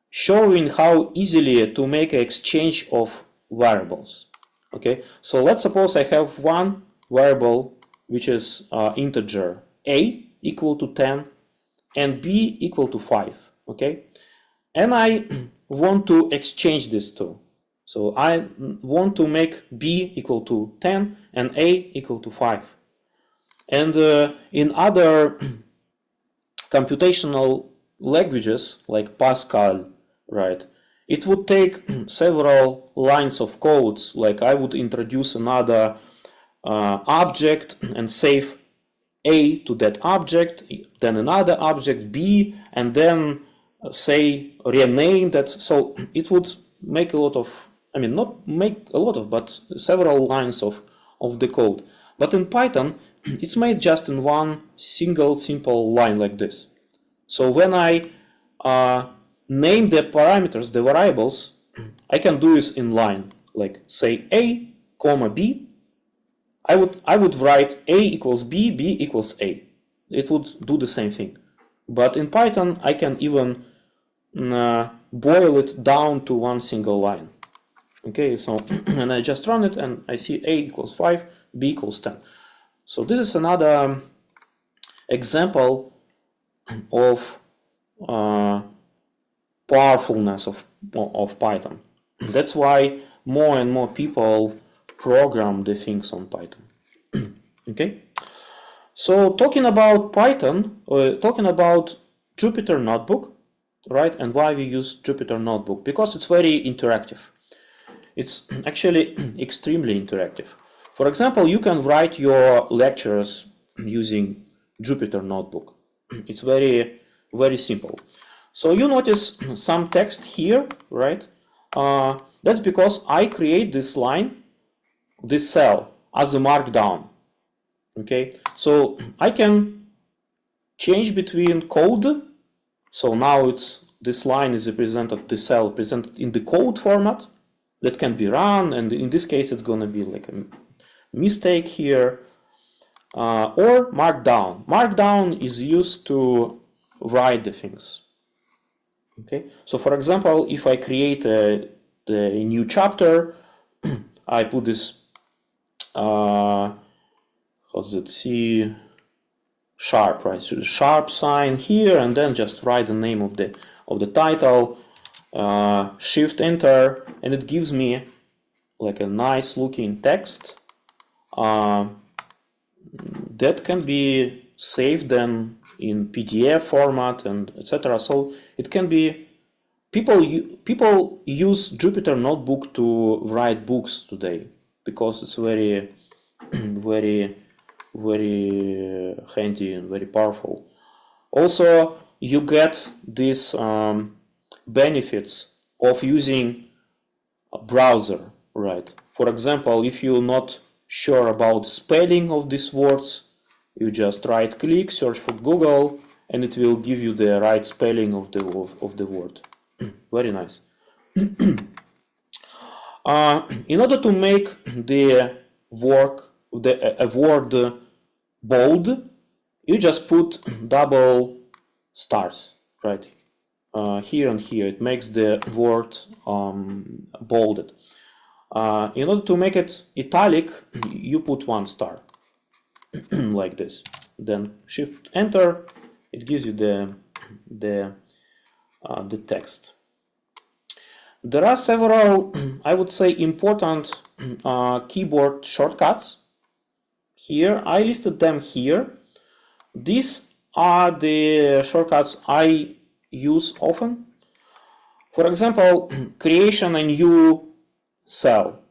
showing how easily to make an exchange of variables. Okay, so let's suppose I have one variable which is integer a equal to 10 and b equal to 5. Okay, and I want to exchange these two. So I want to make b equal to 10 and a equal to 5. And in other computational languages like Pascal, right, it would take several lines of codes. Like I would introduce another object and save a to that object, then another object b, and then say rename that. So it would make a lot of, I mean, not make a lot of, but several lines of the code. But in Python, it's made just in one single simple line like this. So when I name the parameters, the variables, I can do this in line, like say a, comma b. I would write a equals b, b equals a. It would do the same thing. But in Python, I can even boil it down to one single line. Okay, so and I just run it and I see a equals 5, b equals 10. So this is another example of powerfulness of Python. That's why more and more people program the things on Python. Okay, so talking about Python, talking about Jupyter Notebook, right? And why we use Jupyter Notebook? Because it's very interactive. It's actually extremely interactive. For example, you can write your lectures using Jupyter Notebook. It's very, very simple. So you notice some text here, right? That's because I create this line, this cell, as a markdown. Okay, so I can change between code. So now this line is represented, the cell presented in the code format that can be run, and in this case it's going to be like a mistake here, or markdown. Markdown is used to write the things. Okay, so for example, if I create a new chapter, I put this how's it, C sharp, right? So sharp sign here, and then just write the name of the title, Shift Enter, and it gives me like a nice looking text that can be saved then in PDF format and etc. So it can be, people use Jupyter Notebook to write books today because it's very very handy and very powerful. Also, you get these benefits of using a browser, right? For example, if you're not sure about spelling of these words, you just right click, search for Google, and it will give you the right spelling of the word. Very nice. In order to make the a word bold, you just put double stars, right? Here and here. It makes the word bolded. In order to make it italic, you put 1 star, like this. Then Shift Enter, it gives you the text. There are several, I would say, important keyboard shortcuts. Here, I listed them here. These are the shortcuts I use often. For example, creation a new cell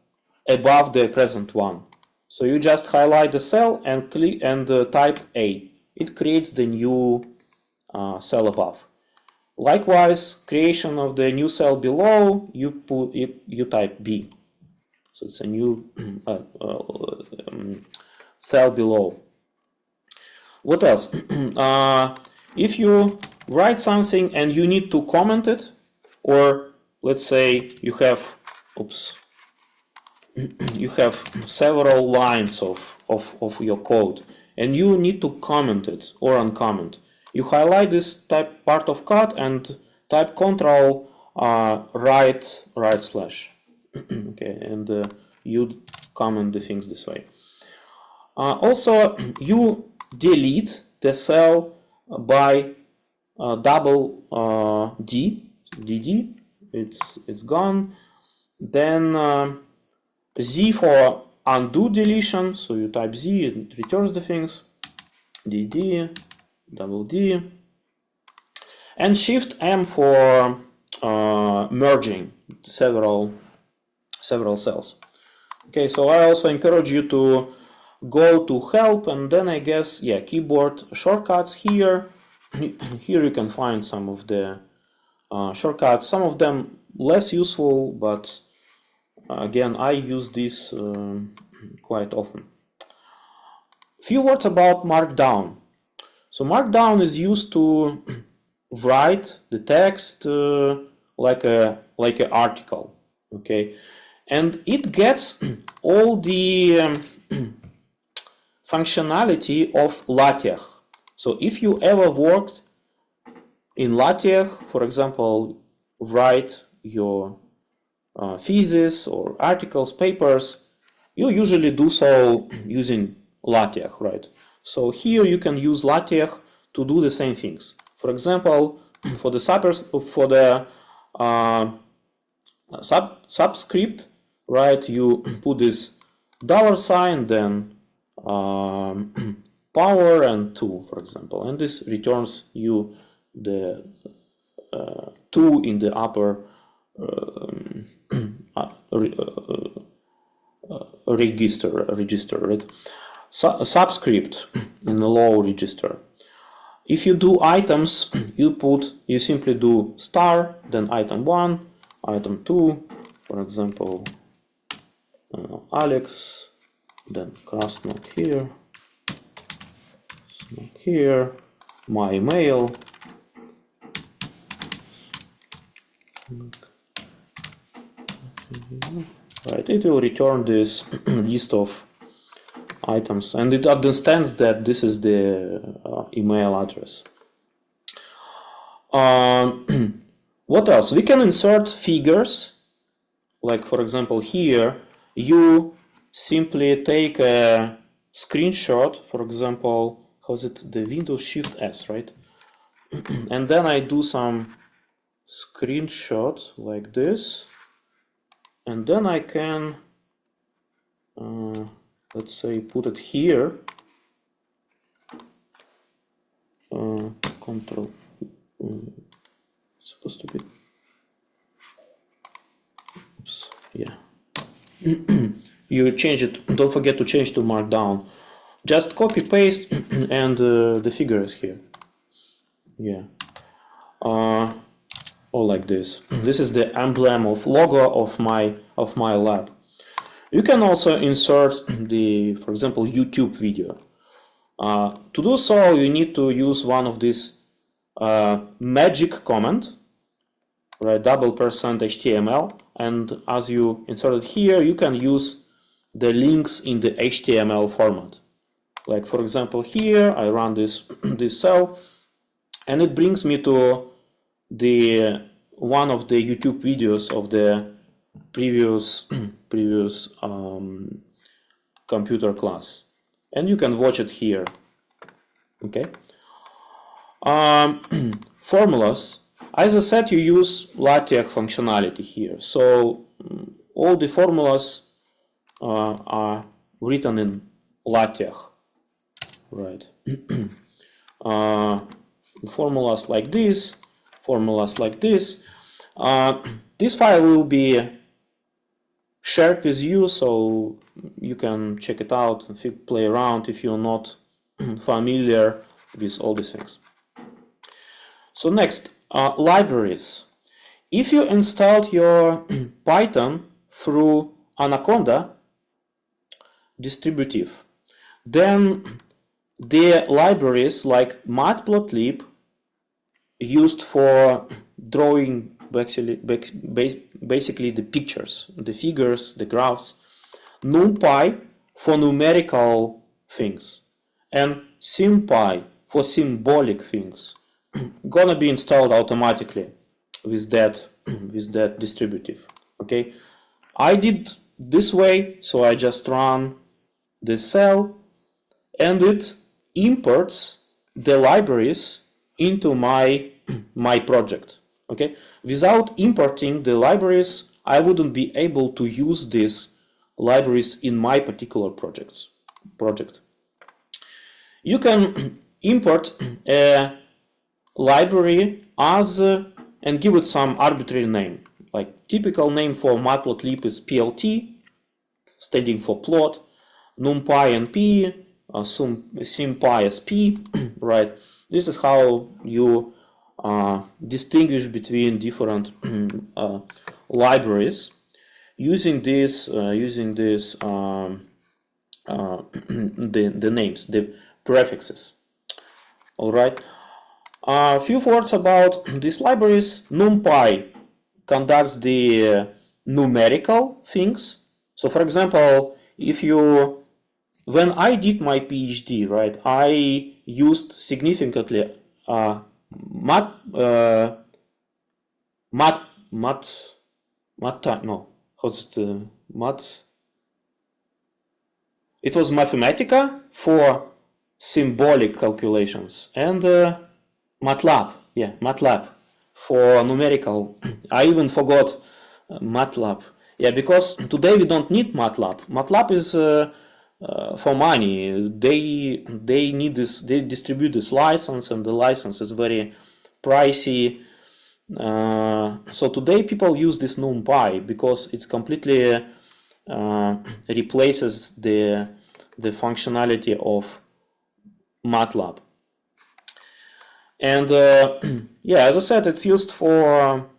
above the present one. So you just highlight the cell and click and type A. It creates the new cell above. Likewise, creation of the new cell below, you type B. So it's a new cell below. What else? If you write something and you need to comment it, or let's say you have, you have several lines of your code and you need to comment it or uncomment, you highlight this type part of code and type Control right slash. Okay, and you comment the things this way. Also, you delete the cell by double DD. It's gone. Then Z for undo deletion. So you type Z, it returns the things. DD, double D, and Shift M for merging several cells. Okay, so I also encourage you to go to help, and then I guess, yeah, keyboard shortcuts here. Here you can find some of the shortcuts, some of them less useful, but again, I use this quite often. Few words about Markdown. So Markdown is used to write the text like a article, okay, and it gets all the functionality of LaTeX. So if you ever worked in LaTeX, for example, write your thesis or articles, papers, you usually do so using LaTeX, right? So here you can use LaTeX to do the same things. For example, for the subscript, right? You put this $, then power and 2, for example, and this returns you 2 in the upper register, right? Subscript in the low register. If you do items, you simply do star, then item 1, item 2, for example, Alex, then Krasnok here, my email. Right, it will return this list of items, and it understands that this is the email address. What else? We can insert figures, like for example here, you simply take a screenshot, for example, how's it, the Windows Shift S, right? And then I do some screenshot like this, and then I can let's say put it here, control, supposed to be, oops, yeah. You change it, don't forget to change to markdown, just copy paste and the figure is here, yeah, or like this. This is the emblem of logo of my lab. You can also insert the, for example, YouTube video. To do so, you need to use one of these magic command, right? $HTML, and as you insert it here, you can use the links in the HTML format. Like for example, here I run this cell, and it brings me to the one of the YouTube videos of the previous computer class, and you can watch it here. Okay. Formulas, as I said, you use LaTeX functionality here, so all the formulas are written in LaTeX, right? Formulas like this, formulas like this. This file will be shared with you, so you can check it out and play around if you're not familiar with all these things. So next, libraries. If you installed your Python through Anaconda distributive, then the libraries like matplotlib, used for drawing basically the pictures, the figures, the graphs, NumPy for numerical things, and SymPy for symbolic things, gonna be installed automatically with that distributive. Okay, I did this way, so I just run this cell, and it imports the libraries into my project. Okay, without importing the libraries, I wouldn't be able to use these libraries in my particular project. You can import a library as and give it some arbitrary name. Like typical name for matplotlib is plt, standing for plot, NumPy and p, SymPy as p, right? This is how you distinguish between different libraries using this the names, the prefixes. All right. A few words about these libraries. NumPy conducts the numerical things. So, for example, when I did my PhD, right, I used significantly it was Mathematica for symbolic calculations, and MATLAB for numerical. I even forgot MATLAB. Yeah, because today we don't need MATLAB. MATLAB is for money. They need this. They distribute this license, and the license is very pricey. So today people use this NumPy because it's completely replaces the functionality of MATLAB. And yeah, as I said, it's used for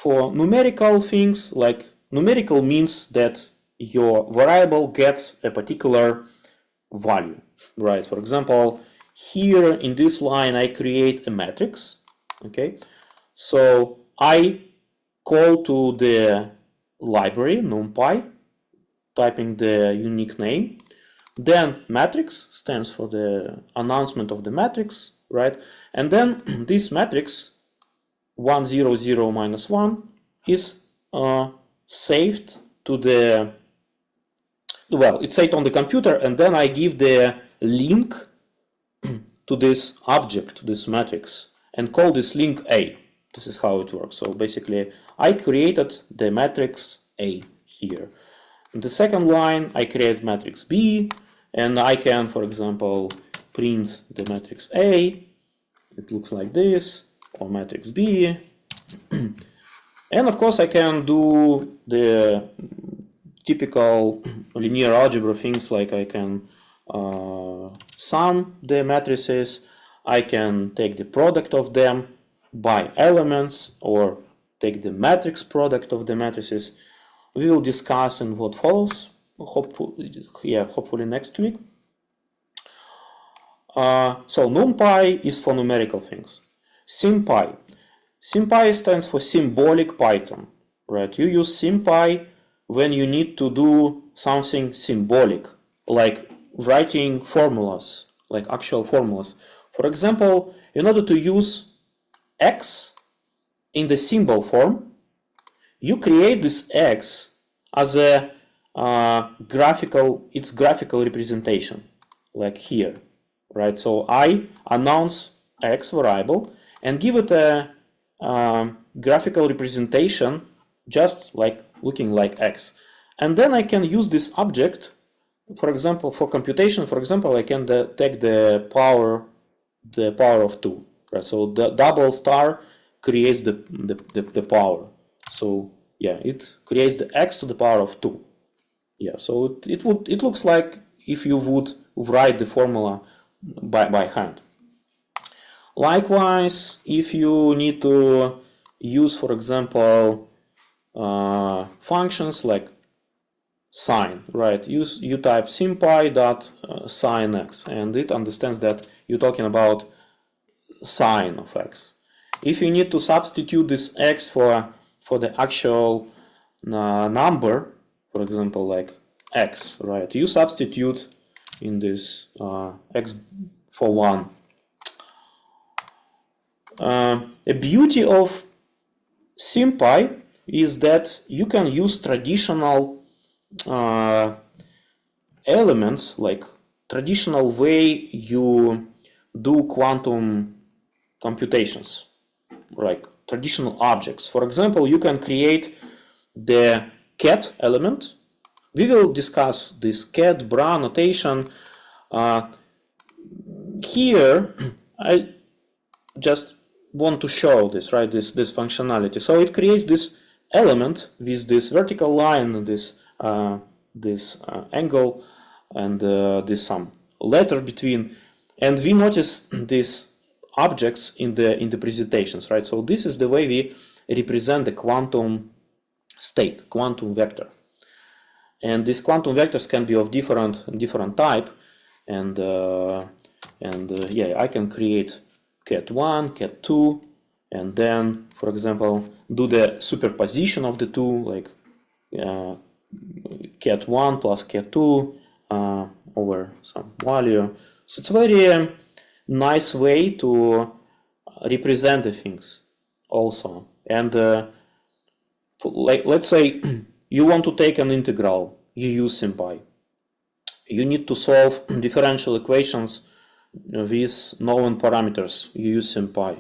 numerical things. Like numerical means that your variable gets a particular value, right? For example, here in this line I create a matrix. Okay, so I call to the library NumPy, typing the unique name. Then matrix stands for the announcement of the matrix, right? And then this matrix 1 0 0 minus 1 is saved to the, well, it's saved on the computer, and then I give the link to this object, this matrix, and call this link A. This is how it works. So basically I created the matrix A here. In the second line I create matrix B, and I can, for example, print the matrix A. It looks like this, or matrix B. And of course I can do the typical linear algebra things, like I can sum the matrices, I can take the product of them by elements, or take the matrix product of the matrices. We will discuss in what follows, hopefully next week. So NumPy is for numerical things. SymPy. SymPy stands for symbolic Python, right? You use SymPy when you need to do something symbolic, like writing formulas, like actual formulas. For example, in order to use x in the symbol form, you create this x as a graphical representation, like here, right? So I announce x variable and give it a graphical representation, just like looking like x. And then I can use this object, for example, for computation. For example, I can take the power of 2, right? So the double star creates the power. So yeah, it creates the x to the power of 2. Yeah, so it looks like if you would write the formula by hand. Likewise, if you need to use, for example, functions like sine, right? You type sympy.sine x, and it understands that you're talking about sine of x. If you need to substitute this x for the actual number, for example, like x, right? You substitute in this x for 1. A beauty of SymPy is that you can use traditional elements, like traditional way you do quantum computations, like traditional objects. For example, you can create the cat element. We will discuss this cat bra notation. Here, I just want to show this, right? This functionality. So it creates this element with this vertical line, this angle, and this some letter between. And we notice these objects in the presentations, right? So this is the way we represent the quantum state, quantum vector. And these quantum vectors can be of different type, and yeah, I can create cat1, cat2, and then, for example, do the superposition of the two, like cat1 plus cat2 over some value. So it's a very nice way to represent the things also. And like, let's say you want to take an integral, you use SymPy. You need to solve differential equations with known parameters, you use SymPy.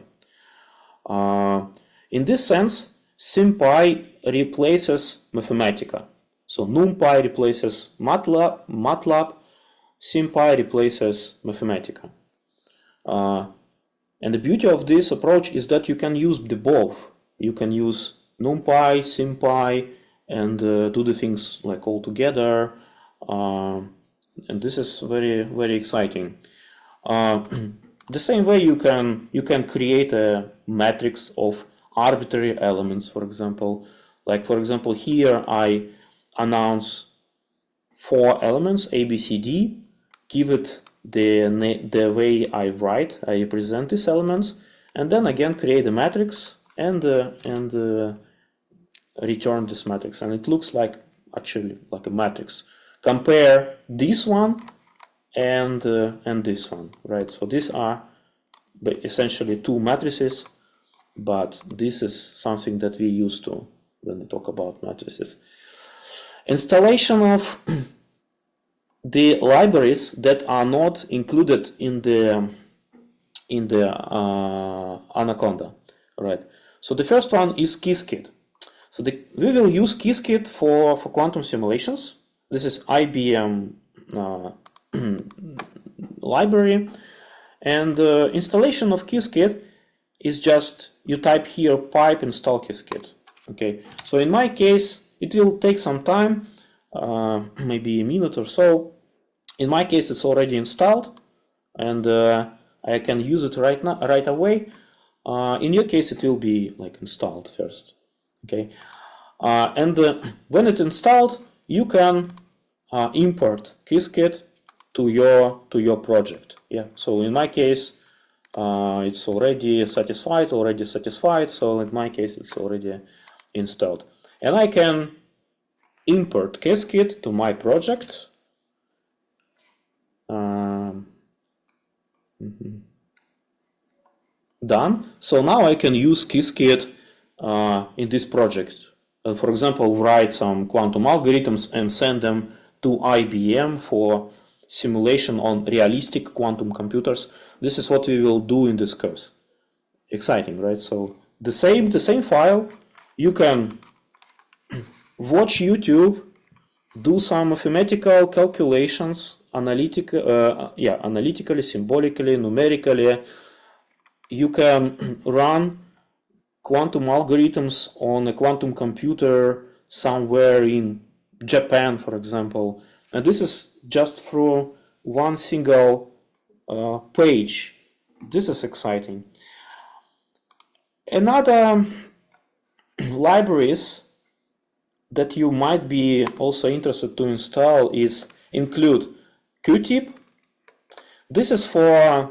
In this sense, SymPy replaces Mathematica. So NumPy replaces MATLAB, SymPy replaces Mathematica. And the beauty of this approach is that you can use the both. You can use NumPy, SymPy, and do the things like all together. And this is very, very exciting. The same way you can create a matrix of arbitrary elements, for example. Like for example, here I announce 4 elements, A, B, C, D, give it the way I represent these elements, and then again create a matrix and return this matrix, and it looks like actually like a matrix. Compare this one and this one, right? So these are essentially 2 matrices, but this is something that we used to when we talk about matrices. Installation of the libraries that are not included in the Anaconda, right? So the first one is Qiskit. So we will use Qiskit for quantum simulations. This is IBM library, and installation of Qiskit is just you type here pipe install Qiskit. Okay, so in my case it will take some time, maybe a minute or so. In my case it's already installed, and I can use it right away. In your case it will be like installed first. Okay, and when it's installed, you can import Qiskit to your project. Yeah, so in my case it's already satisfied. So in my case it's already installed, and I can import Qiskit to my project. Done. So now I can use Qiskit in this project. For example, write some quantum algorithms and send them to IBM for simulation on realistic quantum computers. This is what we will do in this course. Exciting, right? So the same file, you can watch YouTube, do some mathematical calculations, analytically, symbolically, numerically. You can run quantum algorithms on a quantum computer somewhere in Japan, for example. And this is just through one single page. This is exciting. Another libraries that you might be also interested to install include Qtip. This is for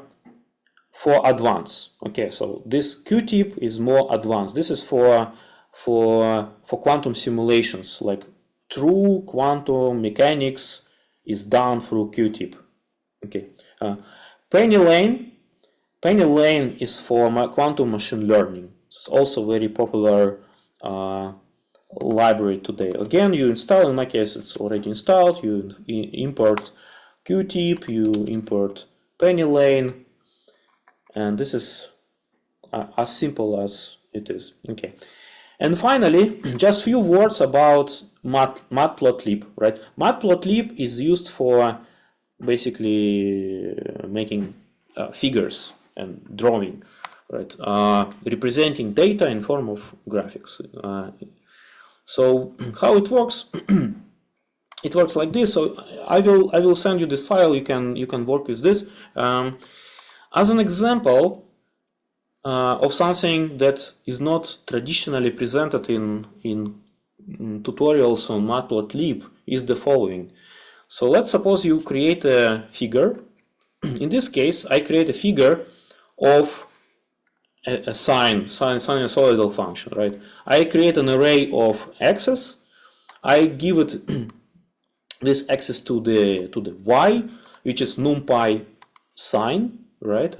advanced. Okay, so this Qtip is more advanced. This is for quantum simulations, like true quantum mechanics is done through Qtip. Okay, Penny Lane is for quantum machine learning. It's also very popular library today. Again, you install. In my case, it's already installed. You import Qtip. You import Penny Lane. And this is as simple as it is. Okay, and finally, just few words about matplotlib. Right, matplotlib is used for basically making figures and drawing, right? Representing data in form of graphics. So how it works? It works like this. So I will send you this file. You can work with this. As an example of something that is not traditionally presented in tutorials on matplotlib is the following. So let's suppose you create a figure. In this case, I create a figure of a sinusoidal function, right? I create an array of x's. I give it this axis to the y, which is NumPy sine. Right,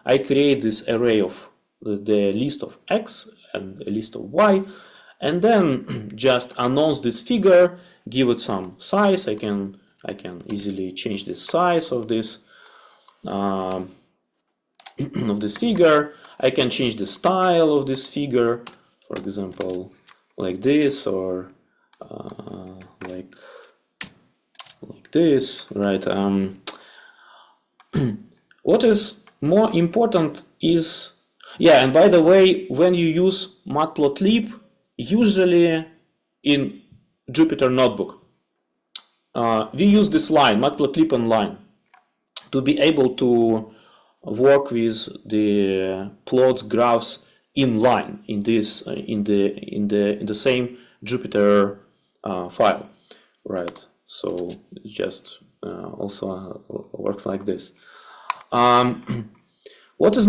I create this array of the list of x and a list of y, and then just announce this figure, give it some size. I can easily change the size of this figure. I can change the style of this figure, for example, like this, or like this, right? What is more important is, yeah, and by the way, when you use matplotlib, usually in Jupyter Notebook, we use this line, matplotlib and line, to be able to work with the plots, graphs in line in this in the same Jupyter file, right? So it just also works like this. What is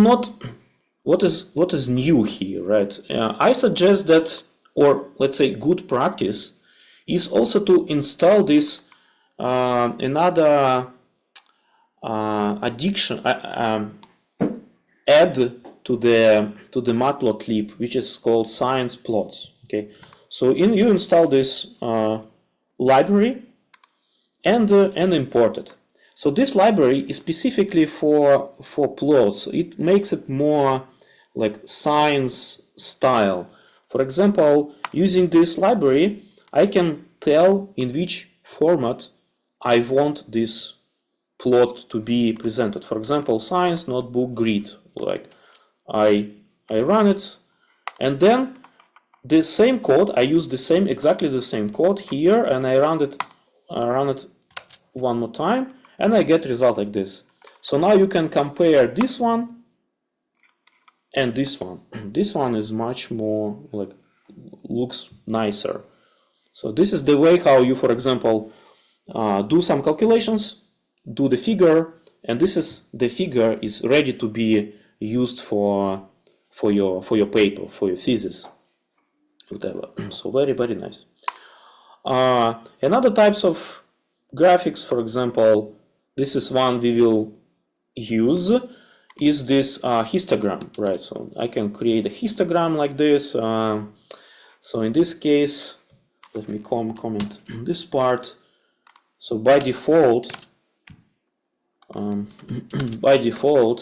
new here, right? I suggest that, or let's say good practice, is also to install this another add to the matplotlib, which is called science plots. Okay, so you install this library and import it. So this library is specifically for plots. It makes it more like science style. For example, using this library, I can tell in which format I want this plot to be presented. For example, science notebook grid. Like I run it, and then the same code, I use exactly the same code here, and I run it one more time, and I get result like this. So now you can compare this one and this one. This one is much more like looks nicer. So this is the way how you, for example, do some calculations, do the figure, and this is the figure is ready to be used for your paper, for your thesis, whatever. So very nice. Another types of graphics, for example, this is one we will use, is this histogram, right? So I can create a histogram like this. So in this case, let me comment this part. So by default,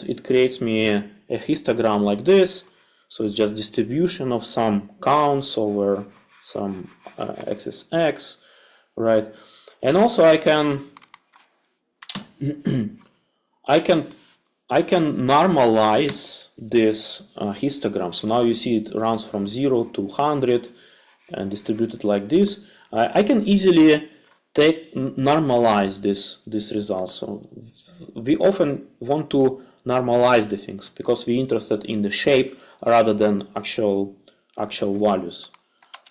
it creates me a histogram like this. So it's just distribution of some counts over some axis x, right? And also I can normalize this histogram. So now you see it runs from 0 to 100 and distributed like this. I can easily normalize this result. So we often want to normalize the things because we're interested in the shape rather than actual values,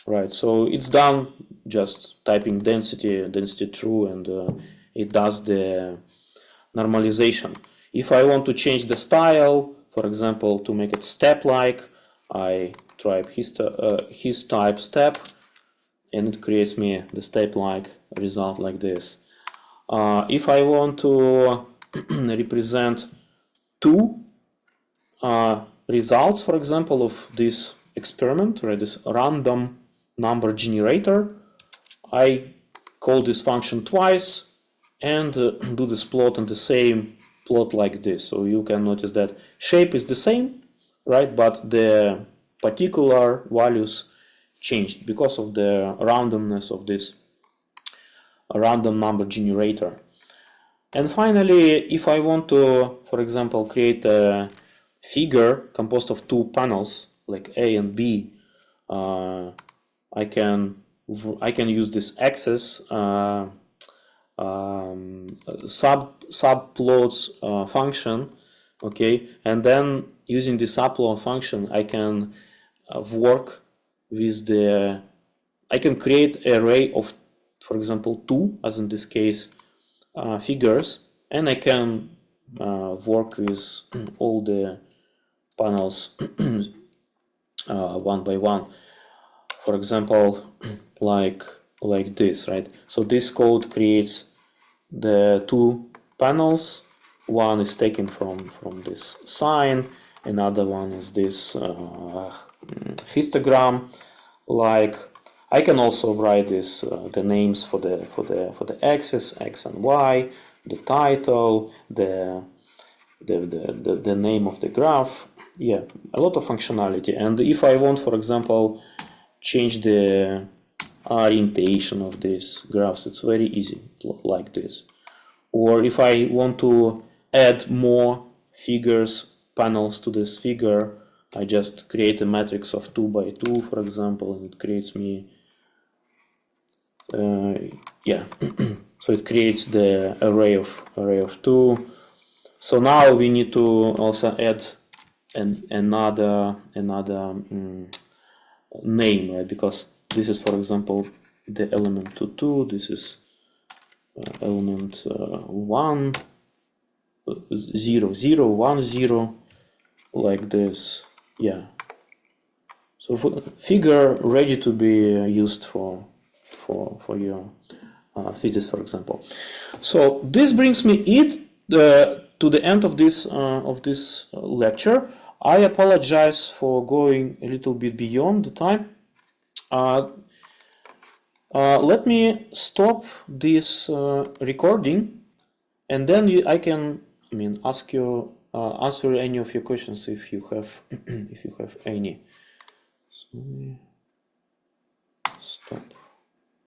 right? So it's done just typing density true, and it does the normalization. If I want to change the style, for example, to make it step-like, I type his type step, and it creates me the step-like result like this. If I want to represent two results, for example, of this experiment, right, this random number generator, I call this function twice and do this plot on the same plot like this. So you can notice that shape is the same, right, but the particular values changed because of the randomness of this random number generator. And finally, if I want to, for example, create a figure composed of two panels like A and B, I can use this axis subplots function, okay, and then using the subplot function, I can work with I can create an array of, for example, two, as in this case, figures, and I can work with all the panels one by one. For example, like this, right? So this code creates the two panels. One is taken from this sign, another one is this histogram. Like I can also write this the names for the axis, x and y, the title, the name of the graph. Yeah, a lot of functionality. And if I want, for example, change the orientation of these graphs, it's very easy, like this. Or if I want to add more figures, panels to this figure. I just create a matrix of 2 by 2, for example, and it creates me, yeah. So it creates the array of 2. So now we need to also add another name, right? Because this is, for example, the element 2. This is element 1, 0, 0, 1, 0, like this. Yeah. So figure ready to be used for your thesis, for example. So this brings me to the end of this lecture. I apologize for going a little bit beyond the time. Let me stop this recording, and then I can, ask you answer any of your questions if you have if you have any. So stop.